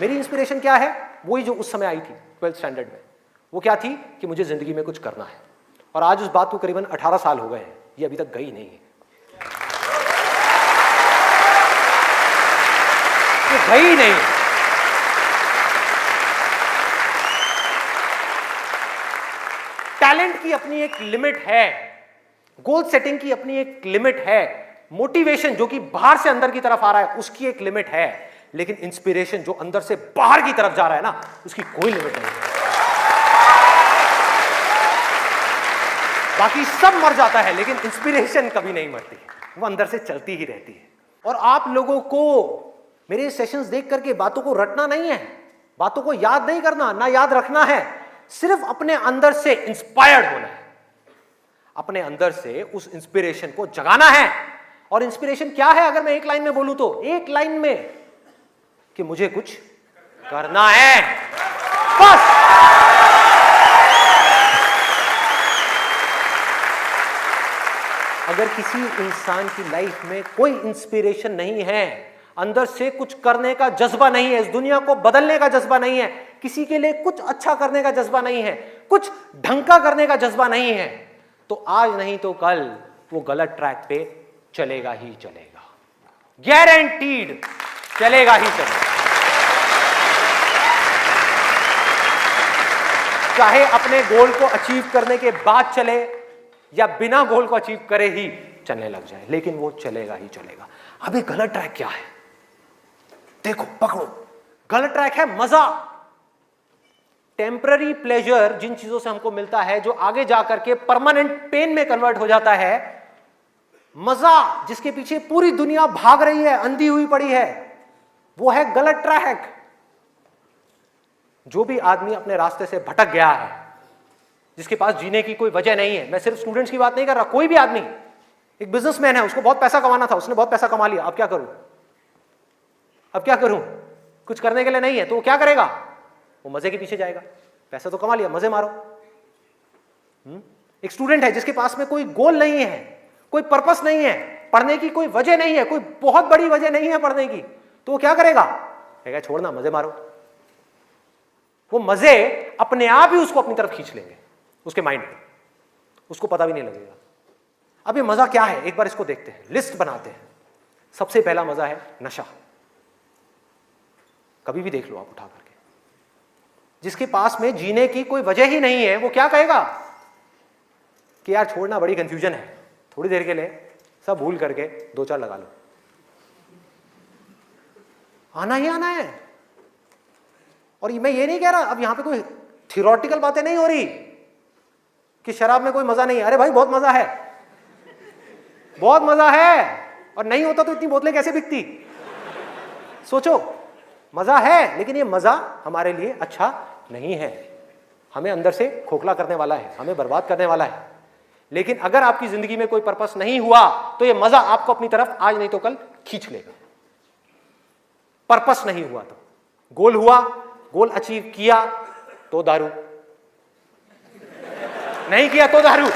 [SPEAKER 1] मेरी इंस्पिरेशन क्या है? वही जो उस समय आई थी 12th स्टैंडर्ड में। वो क्या थी कि मुझे जिंदगी में कुछ करना है। और आज उस बात को करीबन 18 साल हो गए हैं, ये अभी तक गई नहीं है, ये गई नहीं। टैलेंट की अपनी एक लिमिट है, गोल सेटिंग की अपनी एक लिमिट है, मोटिवेशन जो कि बाहर से अंदर की तरफ आ रहा है उसकी एक लिमिट है, लेकिन इंस्पिरेशन जो अंदर से बाहर की तरफ जा रहा है ना, उसकी कोई लिमिट नहीं है। बाकी सब मर जाता है, लेकिन इंस्पिरेशन कभी नहीं मरती, वो अंदर से चलती ही रहती है। और आप लोगों को मेरे सेशंस देख करके बातों को रटना नहीं है, बातों को याद नहीं करना, ना याद रखना है, सिर्फ अपने अंदर से इंस्पायर्ड होना है, अपने अंदर से उस इंस्पिरेशन को जगाना है। और इंस्पिरेशन क्या है अगर मैं एक लाइन में बोलूं तो, एक लाइन में कि मुझे कुछ करना है, बस। अगर किसी इंसान की लाइफ में कोई इंस्पिरेशन नहीं है, अंदर से कुछ करने का जज्बा नहीं है, इस दुनिया को बदलने का जज्बा नहीं है, किसी के लिए कुछ अच्छा करने का जज्बा नहीं है, कुछ ढंग का करने का जज्बा नहीं है, तो आज नहीं तो कल वो गलत ट्रैक पे चलेगा ही चलेगा, गारंटीड चलेगा ही चलेगा। चाहे अपने गोल को अचीव करने के बाद चले या बिना गोल को अचीव करे ही चलने लग जाए, लेकिन वो चलेगा ही चलेगा। अभी गलत ट्रैक क्या है? देखो, पकड़ो, गलत ट्रैक है मजा, टेम्पररी प्लेजर, जिन चीजों से हमको मिलता है जो आगे जाकर के परमानेंट पेन में कन्वर्ट हो जाता है। मजा जिसके पीछे पूरी दुनिया भाग रही है, अंधी हुई पड़ी है, वो है गलत ट्रैक। जो भी आदमी अपने रास्ते से भटक गया है, जिसके पास जीने की कोई वजह नहीं है, मैं सिर्फ स्टूडेंट्स की बात नहीं कर रहा, कोई भी आदमी, एक बिजनेसमैन है, उसको बहुत पैसा कमाना था, उसने बहुत पैसा कमा लिया, अब क्या करूं, अब क्या करूं, कुछ करने के लिए नहीं है, तो वो क्या करेगा? वो मजे के पीछे जाएगा। पैसा तो कमा लिया, मजे मारो। एक स्टूडेंट है जिसके पास में कोई गोल नहीं है, कोई पर्पस नहीं है, पढ़ने की कोई वजह नहीं है, कोई बहुत बड़ी वजह नहीं है पढ़ने की, तो वो क्या करेगा? कहेगा छोड़ना, मजे मारो। वो मजे अपने आप ही उसको अपनी तरफ खींच लेंगे, उसके माइंड में, उसको पता भी नहीं लगेगा। अब ये मजा क्या है, एक बार इसको देखते हैं, लिस्ट बनाते हैं। सबसे पहला मजा है नशा। कभी भी देख लो आप उठा करके, जिसके पास में जीने की कोई वजह ही नहीं है, वो क्या कहेगा कि यार छोड़ना, बड़ी कंफ्यूजन है, थोड़ी देर के लिए सब भूल करके 2-4 लगा लो। आना ही आना है। और मैं ये नहीं कह रहा, अब यहां पे कोई थियोरेटिकल बातें नहीं हो रही कि शराब में कोई मजा नहीं है। अरे भाई बहुत मजा है, बहुत मजा है। और नहीं होता तो इतनी बोतलें कैसे बिकती? सोचो, मजा है, लेकिन ये मजा हमारे लिए अच्छा नहीं है, हमें अंदर से खोखला करने वाला है, हमें बर्बाद करने वाला है। लेकिन अगर आपकी जिंदगी में कोई पर्पस नहीं हुआ तो ये मजा आपको अपनी तरफ आज नहीं तो कल खींच लेगा। पर्पस नहीं हुआ तो, गोल हुआ, गोल अचीव किया तो दारू, नहीं किया तो दारू।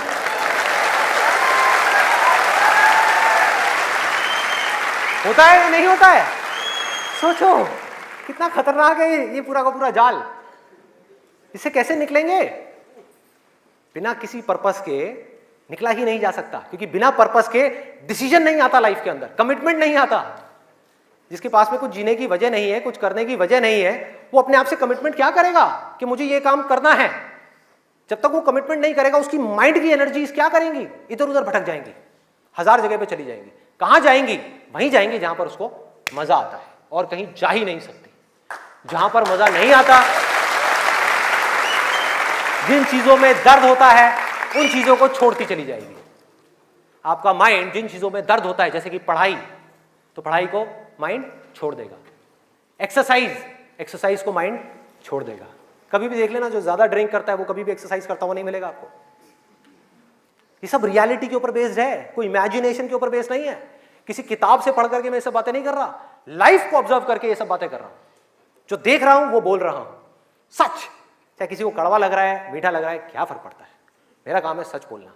[SPEAKER 1] होता है या नहीं होता है? सोचो कितना खतरनाक है ये पूरा का पूरा जाल। इससे कैसे निकलेंगे? बिना किसी पर्पस के निकला ही नहीं जा सकता, क्योंकि बिना पर्पस के डिसीजन नहीं आता लाइफ के अंदर, कमिटमेंट नहीं आता। जिसके पास में कुछ जीने की वजह नहीं है, कुछ करने की वजह नहीं है, वो अपने आप से कमिटमेंट क्या करेगा कि मुझे ये काम करना है? जब तक वो कमिटमेंट नहीं करेगा, उसकी माइंड की एनर्जीज क्या करेंगी? इधर उधर भटक जाएंगी, 1000 जगह पे चली जाएंगी। कहां जाएंगी? वहीं जाएंगी जहां पर उसको मजा आता है, और कहीं जा ही नहीं सकती। जहां पर मजा नहीं आता, जिन चीजों में दर्द होता है उन चीजों को छोड़ती चली जाएगी। आपका माइंड जिन चीजों में दर्द होता है, जैसे कि पढ़ाई, तो पढ़ाई को माइंड छोड़ देगा। एक्सरसाइज को माइंड छोड़ देगा। कभी भी देख लेना, जो ज्यादा ड्रिंक करता है वो कभी भी एक्सरसाइज करता हुआ नहीं मिलेगा आपको। ये सब रियलिटी के ऊपर बेस्ड है, कोई इमेजिनेशन के ऊपर बेस्ड नहीं है। किसी किताब से पढ़ करके मैं ये सब बातें नहीं कर रहा, लाइफ को ऑब्जर्व करके ये सब बातें कर रहा हूं। जो देख रहा हूं वो बोल रहा हूं, सच। चाहे किसी को कड़वा लग रहा है, मीठा लग रहा है, क्या फर्क पड़ता है? मेरा काम है सच बोलना।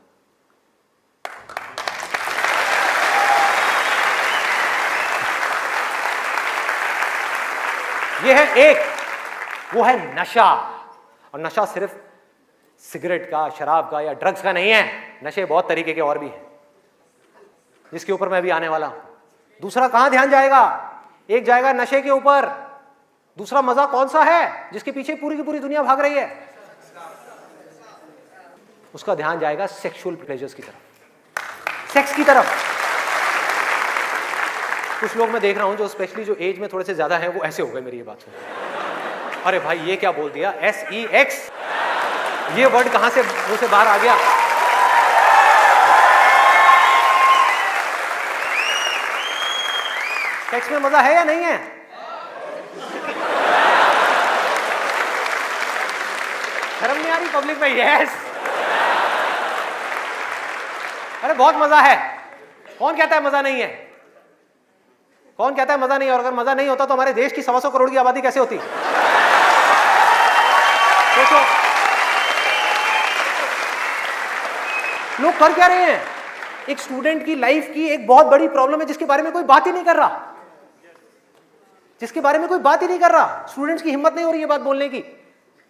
[SPEAKER 1] ये है एक, वो है नशा। और नशा सिर्फ सिगरेट का, शराब का या ड्रग्स का नहीं है। नशे बहुत तरीके के और भी हैं, जिसके ऊपर मैं भी आने वाला हूं। दूसरा कहां ध्यान जाएगा? एक जाएगा नशे के ऊपर, दूसरा मजा कौन सा है जिसके पीछे पूरी की पूरी दुनिया भाग रही है? उसका ध्यान जाएगा सेक्सुअल प्लेजर्स की तरफ, सेक्स की तरफ। कुछ लोग मैं देख रहा हूं जो स्पेशली जो एज में थोड़े से ज्यादा हैं, वो ऐसे हो गए मेरी ये बात सुन। अरे भाई ये क्या बोल दिया? SEX, ये वर्ड कहां से मुंह से बाहर आ गया? सेक्स में मजा है या नहीं है? शर्म नहीं आ रही पब्लिक में? यस, अरे बहुत मजा है। कौन कहता है मजा नहीं है? कौन कहता है मजा नहीं है? और अगर मजा नहीं होता तो हमारे देश की 125 करोड़ की आबादी कैसे होती? सोचो, लोग कर क्या रहे हैं? एक स्टूडेंट की लाइफ की एक बहुत बड़ी प्रॉब्लम है जिसके बारे में कोई बात ही नहीं कर रहा, जिसके बारे में कोई बात ही नहीं कर रहा। स्टूडेंट्स की हिम्मत नहीं हो रही है बात बोलने की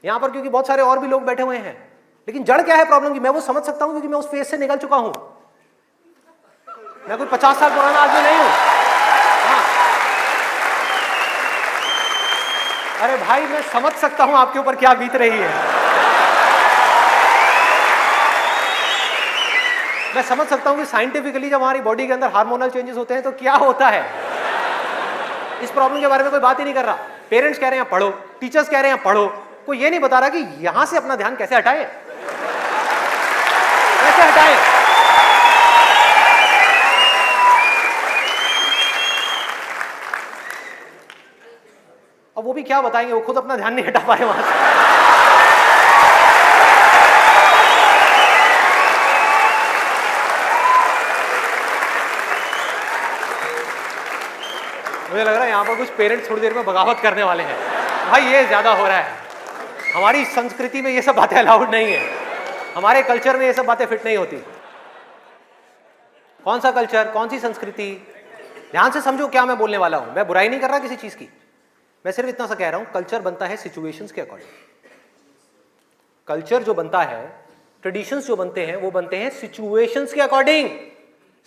[SPEAKER 1] यहां पर, क्योंकि बहुत सारे और भी लोग बैठे हुए हैं। लेकिन जड़ क्या है प्रॉब्लम की? मैं वो समझ सकता हूं क्योंकि मैं उस फेज से निकल चुका हूं। मैं कोई 50 साल पुराना आदमी नहीं हूं। हाँ। अरे भाई मैं समझ सकता हूं आपके ऊपर क्या बीत रही है। मैं समझ सकता हूं कि साइंटिफिकली जब हमारी बॉडी के अंदर हार्मोनल चेंजेस होते हैं तो क्या होता है। इस प्रॉब्लम के बारे में कोई बात ही नहीं कर रहा। पेरेंट्स कह रहे हैं पढ़ो, टीचर्स कह रहे हैं पढ़ो, कोई ये नहीं बता रहा कि यहां से अपना ध्यान कैसे हटाए, कैसे हटाए। अब वो भी क्या बताएंगे, वो खुद अपना ध्यान नहीं हटा पाए वहां से। मुझे लग रहा है यहां पर कुछ पेरेंट्स थोड़ी देर में बगावत करने वाले हैं। भाई ये ज्यादा हो रहा है। हमारी संस्कृति में ये सब बातें अलाउड नहीं है, हमारे कल्चर में ये सब बातें फिट नहीं होती। कौन सा कल्चर, कौन सी संस्कृति? ध्यान से समझो क्या मैं बोलने वाला हूं। मैं बुराई नहीं कर रहा किसी चीज की, मैं सिर्फ इतना सा कह रहा हूं, कल्चर बनता है सिचुएशंस के अकॉर्डिंग। कल्चर जो बनता है ट्रेडिशंस जो बनते हैं वो बनते हैं सिचुएशंस के अकॉर्डिंग,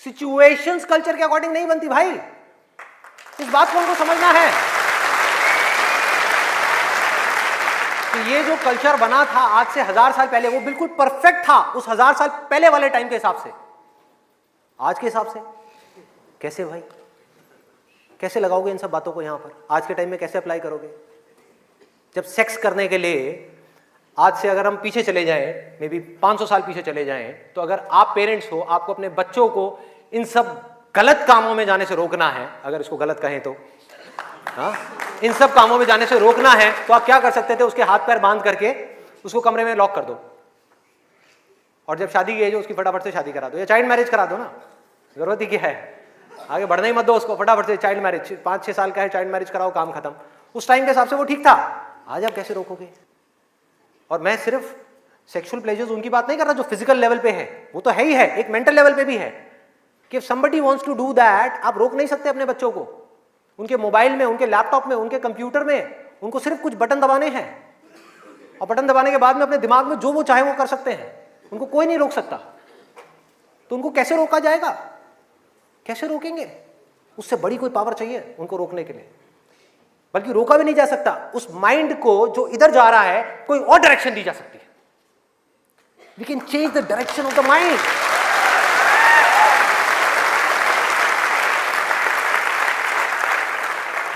[SPEAKER 1] सिचुएशंस कल्चर के अकॉर्डिंग नहीं बनती भाई। इस बात को हमको समझना है कि ये जो कल्चर बना था आज से 1000 साल पहले, वो बिल्कुल परफेक्ट था उस 1000 साल पहले वाले टाइम के हिसाब से। आज के हिसाब से कैसे भाई, कैसे लगाओगे इन सब बातों को यहां पर? आज के टाइम में कैसे अप्लाई करोगे? जब सेक्स करने के लिए आज से अगर हम पीछे चले जाएं, मे बी 500 साल पीछे चले जाएं, तो अगर आप पेरेंट्स हो, आपको अपने बच्चों को इन सब गलत कामों में जाने से रोकना है, अगर इसको गलत कहें तो, हाँ, इन सब कामों में जाने से रोकना है, तो आप क्या कर सकते थे? उसके हाथ पैर बांध करके उसको कमरे में लॉक कर दो, और जब शादी की एज हो उसकी फटाफट से शादी करा दो, या चाइल्ड मैरिज करा दो ना, जरूरत ही क्या है, आगे बढ़ना ही मत दो उसको, फटाफट से चाइल्ड मैरिज, 5-6 साल का है, चाइल्ड मैरिज कराओ, काम खत्म। उस टाइम के हिसाब से वो ठीक था, आज आप कैसे रोकोगे? और मैं सिर्फ सेक्सुअल प्लेजर्स उनकी बात नहीं कर रहा जो फिजिकल लेवल पे है, वो तो है ही है, एक मेंटल लेवल पे भी है कि if somebody wants to do that, आप रोक नहीं सकते अपने बच्चों को। उनके मोबाइल में, उनके लैपटॉप में, उनके कंप्यूटर में उनको सिर्फ कुछ बटन दबाने हैं, और बटन दबाने के बाद में अपने दिमाग में जो वो चाहे वो कर सकते हैं, उनको कोई नहीं रोक सकता। तो उनको कैसे रोका जाएगा? कैसे रोकेंगे? उससे बड़ी कोई पावर चाहिए उनको रोकने के लिए, बल्कि रोका भी नहीं जा सकता। उस माइंड को जो इधर जा रहा है, कोई और डायरेक्शन दी जा सकती है। We can change the direction of the mind.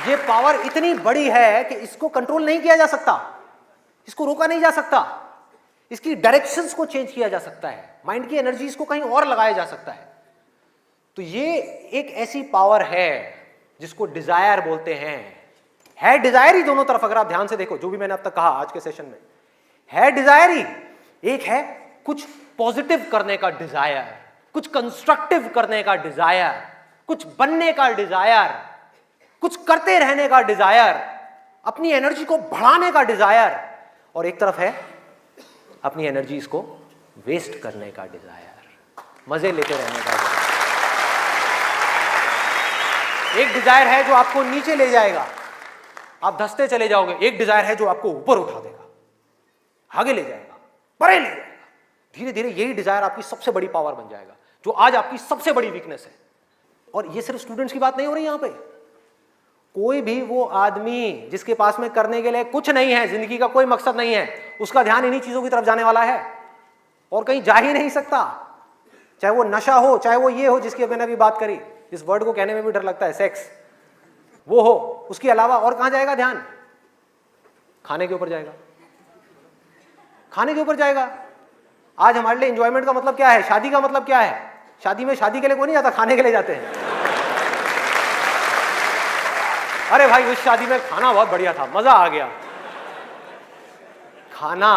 [SPEAKER 1] ये पावर इतनी बड़ी है कि इसको कंट्रोल नहीं किया जा सकता, इसको रोका नहीं जा सकता, इसकी डायरेक्शंस को चेंज किया जा सकता है, माइंड की एनर्जी इसको कहीं और लगाया जा सकता है। तो ये एक ऐसी पावर है जिसको डिजायर बोलते हैं। है डिजायर ही दोनों तरफ, अगर आप ध्यान से देखो जो भी मैंने अब तक कहा आज के सेशन में, है डिजायर ही। एक है कुछ पॉजिटिव करने का डिजायर, कुछ कंस्ट्रक्टिव करने का डिजायर, कुछ बनने का डिजायर, कुछ करते रहने का डिजायर, अपनी एनर्जी को बढ़ाने का डिजायर, और एक तरफ है अपनी एनर्जी को वेस्ट करने का डिजायर, मजे लेते रहने का डिजायर। एक डिजायर है जो आपको नीचे ले जाएगा, आप धंसते चले जाओगे। एक डिजायर है जो आपको ऊपर उठा देगा, आगे ले जाएगा, परे ले जाएगा। धीरे धीरे यही डिजायर आपकी सबसे बड़ी पावर बन जाएगा, जो आज आपकी सबसे बड़ी वीकनेस है। और ये सिर्फ स्टूडेंट्स की बात नहीं हो रही यहां पे, कोई भी वो आदमी जिसके पास में करने के लिए कुछ नहीं है, जिंदगी का कोई मकसद नहीं है, उसका ध्यान इन्हीं चीजों की तरफ जाने वाला है और कहीं जा ही नहीं सकता। चाहे वो नशा हो, चाहे वो ये हो जिसकी मैंने अभी बात करी, इस वर्ड को कहने में भी डर लगता है, सेक्स, वो हो, उसके अलावा और कहां जाएगा ध्यान? खाने के ऊपर जाएगा, खाने के ऊपर जाएगा। आज हमारे लिए एंजॉयमेंट का मतलब क्या है? शादी का मतलब क्या है? शादी में शादी के लिए कोई नहीं जाता, खाने के लिए जाते हैं। अरे भाई उस शादी में खाना बहुत बढ़िया था, मजा आ गया। खाना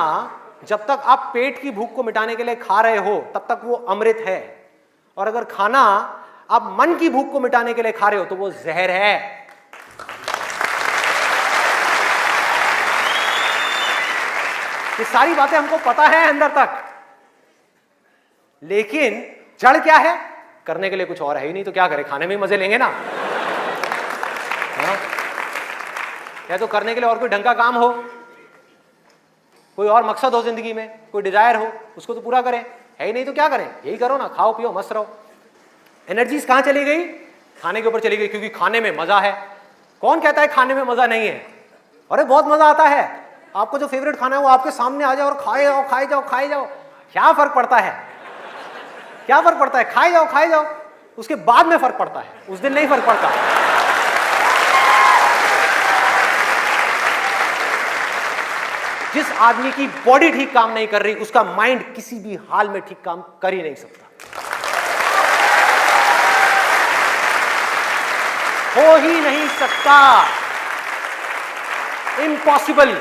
[SPEAKER 1] जब तक आप पेट की भूख को मिटाने के लिए खा रहे हो तब तक वो अमृत है, और अगर खाना आप मन की भूख को मिटाने के लिए खा रहे हो तो वो जहर है। ये सारी बातें हमको पता है अंदर तक, लेकिन जड़ क्या है? करने के लिए कुछ और है ही नहीं, तो क्या करें? खाने में ही मजे लेंगे ना। हाँ? या तो करने के लिए और कोई ढंग का काम हो, कोई और मकसद हो जिंदगी में, कोई डिजायर हो, उसको तो पूरा करें। है ही नहीं तो क्या करें? यही करो ना, खाओ पियो मस्त रहो। एनर्जीज कहां चली गई? खाने के ऊपर चली गई, क्योंकि खाने में मजा है। कौन कहता है खाने में मजा नहीं है? अरे बहुत मजा आता है। आपको जो फेवरेट खाना है वो आपके सामने आ जाए और खाए जाओ खाए जाओ खाए जाओ, क्या फर्क पड़ता है? क्या फर्क पड़ता है? खाए जाओ, उसके बाद में फर्क पड़ता है, उस दिन नहीं फर्क पड़ता। जिस आदमी की बॉडी ठीक काम नहीं कर रही, उसका माइंड किसी भी हाल में ठीक काम कर ही नहीं सकता, हो ही नहीं सकता, इम्पॉसिबल।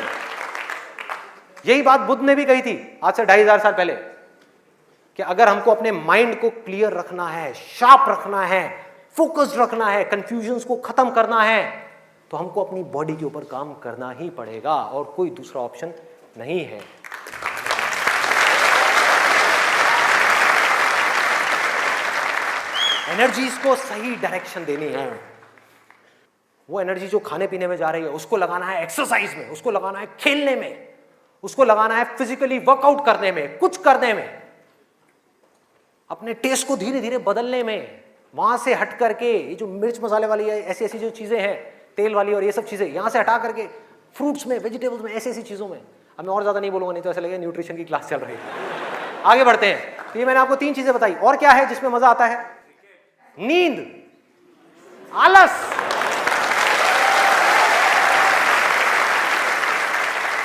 [SPEAKER 1] यही बात बुद्ध ने भी कही थी आज से 2500 साल पहले, कि अगर हमको अपने माइंड को क्लियर रखना है, शार्प रखना है, फोकस्ड रखना है, कंफ्यूजन्स को खत्म करना है, तो हमको अपनी बॉडी के ऊपर काम करना ही पड़ेगा, और कोई दूसरा ऑप्शन नहीं है। एनर्जीज को सही डायरेक्शन देनी है। वो एनर्जी जो खाने पीने में जा रही है उसको लगाना है एक्सरसाइज में, उसको लगाना है खेलने में, उसको लगाना है फिजिकली वर्कआउट करने में, कुछ करने में, अपने टेस्ट को धीरे धीरे बदलने में, वहां से हट करके ये जो मिर्च मसाले वाली ऐसी ऐसी जो चीजें हैं, तेल वाली और ये सब चीजें, यहां से हटा करके फ्रूट्स में, वेजिटेबल्स में, ऐसी ऐसी चीजों में। अब मैं और ज्यादा नहीं बोलूंगा, नहीं तो ऐसा लगेगा न्यूट्रिशन की क्लास चल रही है। आगे बढ़ते हैं। तो ये मैंने आपको 3 चीजें बताई। और क्या है जिसमें मजा आता है? नींद, आलस,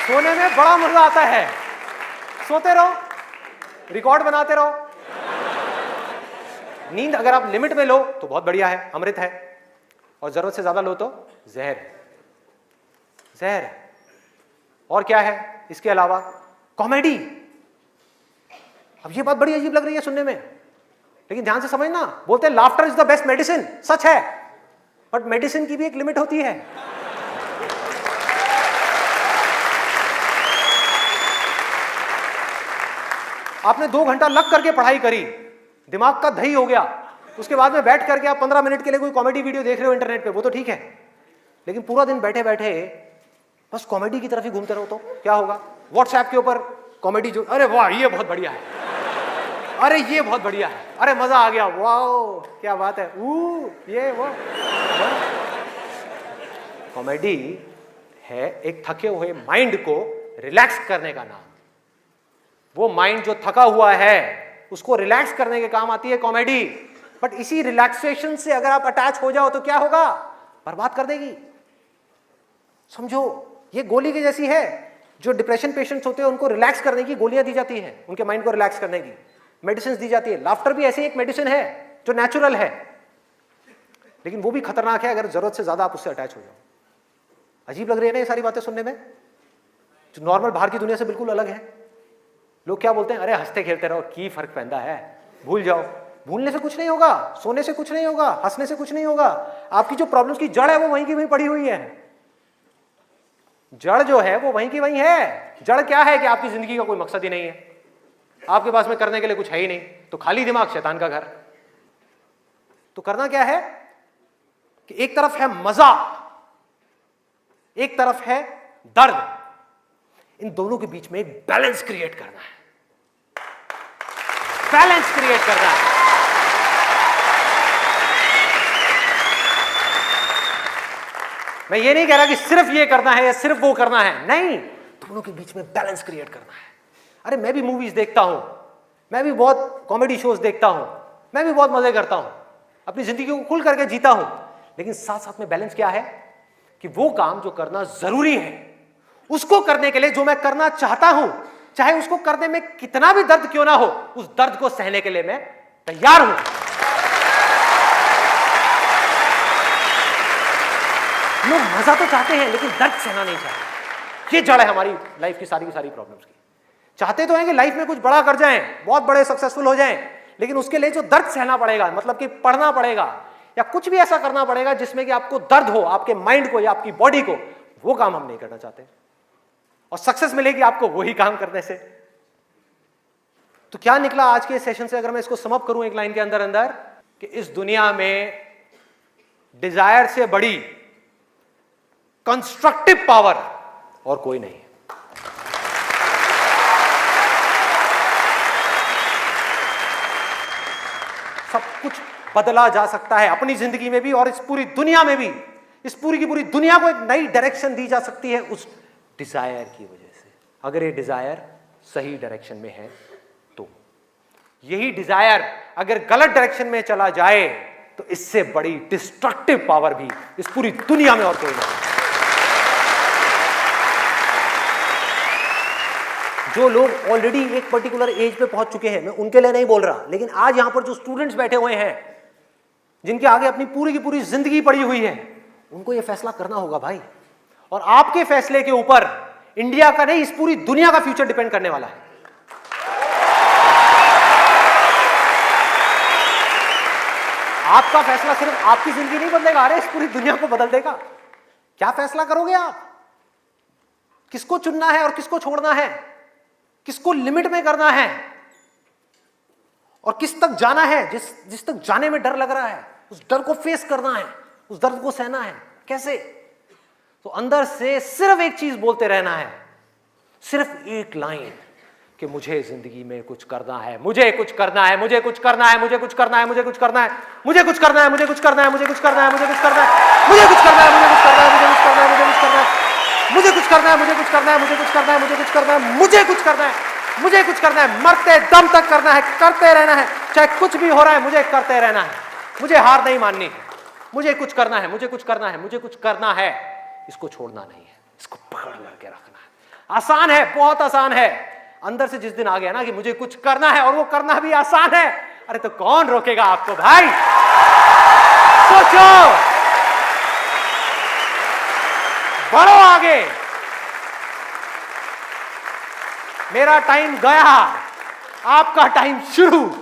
[SPEAKER 1] सोने में बड़ा मजा आता है। सोते रहो, रिकॉर्ड बनाते रहो। नींद अगर आप लिमिट में लो तो बहुत बढ़िया है, अमृत है, और जरूरत से ज्यादा लो तो जहर, जहर। और क्या है इसके अलावा? कॉमेडी। अब ये बात बड़ी अजीब लग रही है सुनने में, लेकिन ध्यान से समझना। बोलते हैं laughter is the best medicine, सच है, बट मेडिसिन की भी एक लिमिट होती है। आपने 2 घंटा लग करके पढ़ाई करी, दिमाग का दही हो गया, उसके बाद में बैठ करके आप 15 मिनट के लिए कोई कॉमेडी वीडियो देख रहे हो इंटरनेट पे, वो तो ठीक है, लेकिन पूरा दिन बैठे बैठे बस कॉमेडी की तरफ ही घूमते रहो तो क्या होगा? व्हाट्सएप के ऊपर कॉमेडी जो, अरे वाह ये बहुत बढ़िया है, अरे ये बहुत बढ़िया है, अरे मजा आ गया, वाह क्या बात है, ये वो। कॉमेडी है एक थके हुए माइंड को रिलैक्स करने का नाम। वो माइंड जो थका हुआ है उसको रिलैक्स करने के काम आती है कॉमेडी। बट इसी रिलैक्सेशन से अगर आप अटैच हो जाओ तो क्या होगा? बर्बाद कर देगी। समझो ये गोली की जैसी है। जो डिप्रेशन पेशेंट्स होते हैं उनको रिलैक्स करने की गोलियां दी जाती हैं, उनके माइंड को रिलैक्स करने की मेडिसिन दी जाती है। लाफ्टर भी ऐसी एक मेडिसिन है जो नेचुरल है, लेकिन वो भी खतरनाक है अगर जरूरत से ज्यादा आप उससे अटैच हो जाओ। अजीब लग रही है ना ये सारी बातें सुनने में, जो नॉर्मल बाहर की दुनिया से बिल्कुल अलग है। लोग क्या बोलते हैं? अरे हंसते खेलते रहो, की फर्क पैदा है, भूल जाओ। भूलने से कुछ नहीं होगा, सोने से कुछ नहीं होगा, हंसने से कुछ नहीं होगा। आपकी जो प्रॉब्लम्स की जड़ है वो वहीं की वहीं पड़ी हुई है। जड़ जो है वो वहीं की वहीं है। जड़ क्या है कि आपकी जिंदगी का कोई मकसद ही नहीं है, आपके पास में करने के लिए कुछ है ही नहीं, तो खाली दिमाग शैतान का घर। तो करना क्या है कि एक तरफ है मजा, एक तरफ है दर्द, इन दोनों के बीच में एक बैलेंस क्रिएट करना है। बैलेंस क्रिएट करना है। मैं ये नहीं कह रहा कि सिर्फ ये करना है या सिर्फ वो करना है, नहीं, दोनों के बीच में बैलेंस क्रिएट करना है। अरे मैं भी मूवीज देखता हूं, मैं भी बहुत कॉमेडी शोज देखता हूं, मैं भी बहुत मजे करता हूं, अपनी जिंदगी को खुल करके जीता हूं, लेकिन साथ साथ में बैलेंस क्या है कि वो काम जो करना जरूरी है उसको करने के लिए जो मैं करना चाहता हूं, चाहे उसको करने में कितना भी दर्द क्यों ना हो, उस दर्द को सहने के लिए मैं तैयार हूं। लोग मजा तो चाहते हैं लेकिन दर्द सहना नहीं चाहते। ये जड़ है हमारी लाइफ की सारी प्रॉब्लम्स की। चाहते तो हैं कि लाइफ में कुछ बड़ा कर जाएं, बहुत बड़े सक्सेसफुल हो जाएं, लेकिन उसके लिए जो दर्द सहना पड़ेगा, मतलब कि पढ़ना पड़ेगा या कुछ भी ऐसा करना पड़ेगा जिसमें कि आपको दर्द हो, आपके माइंड को या आपकी बॉडी को, वो काम हम नहीं करना चाहते। और सक्सेस मिलेगी आपको वही काम करने से। तो क्या निकला आज के सेशन से, अगर मैं इसको समअप करूं एक लाइन के अंदर अंदर, कि इस दुनिया में डिजायर से बड़ी कंस्ट्रक्टिव पावर और कोई नहीं है। सब कुछ बदला जा सकता है अपनी जिंदगी में भी और इस पूरी दुनिया में भी। इस पूरी की पूरी दुनिया को एक नई डायरेक्शन दी जा सकती है उस डिजायर की वजह से, अगर ये डिजायर सही डायरेक्शन में है तो। यही डिजायर अगर गलत डायरेक्शन में चला जाए तो इससे बड़ी डिस्ट्रक्टिव पावर भी इस पूरी दुनिया में और कोई नहीं। जो लोग ऑलरेडी एक पर्टिकुलर एज पे पहुंच चुके हैं, मैं उनके लिए नहीं बोल रहा, लेकिन आज यहां पर जो स्टूडेंट्स बैठे हुए हैं, जिनके आगे अपनी पूरी की पूरी जिंदगी पड़ी हुई है, उनको यह फैसला करना होगा भाई। और आपके फैसले के ऊपर इंडिया का नहीं, इस पूरी दुनिया का फ्यूचर डिपेंड करने वाला है। आपका फैसला सिर्फ आपकी जिंदगी नहीं बदलेगा, अरे इस पूरी दुनिया को बदल देगा। क्या फैसला करोगे आप? किसको चुनना है और किसको छोड़ना है, किसको लिमिट में करना है और किस तक जाना है। जिस तक जाने में डर लग रहा है, उस डर को फेस करना है, उस दर्द को सहना है। कैसे? तो अंदर से सिर्फ एक चीज बोलते रहना है, सिर्फ एक लाइन कि मुझे जिंदगी में कुछ करना है, मुझे कुछ करना है, मुझे कुछ करना है, मुझे कुछ करना है, मुझे कुछ करना है, मुझे कुछ करना है, मुझे कुछ करना है, मुझे कुछ करना है, मुझे कुछ करना है, मुझे कुछ करना है, मुझे कुछ करना है, मुझे कुछ करना है, मुझे कुछ करना है, मुझे कुछ करना है, मुझे कुछ करना है, मुझे कुछ करना है, मुझे कुछ करना है, मुझे कुछ करना है, मरते दम तक करना है, करते रहना है, चाहे कुछ भी हो रहा है, मुझे करते रहना है, मुझे हार नहीं माननी, मुझे कुछ करना है, मुझे कुछ करना है, मुझे कुछ करना है, इसको छोड़ना नहीं है, इसको पकड़ करके रखना है। आसान है, बहुत आसान है। अंदर से जिस दिन आ गया ना कि मुझे कुछ करना है और वो करना भी आसान है, अरे तो कौन रोकेगा आपको भाई? सोचो, बढ़ो आगे। मेरा टाइम गया, आपका टाइम शुरू।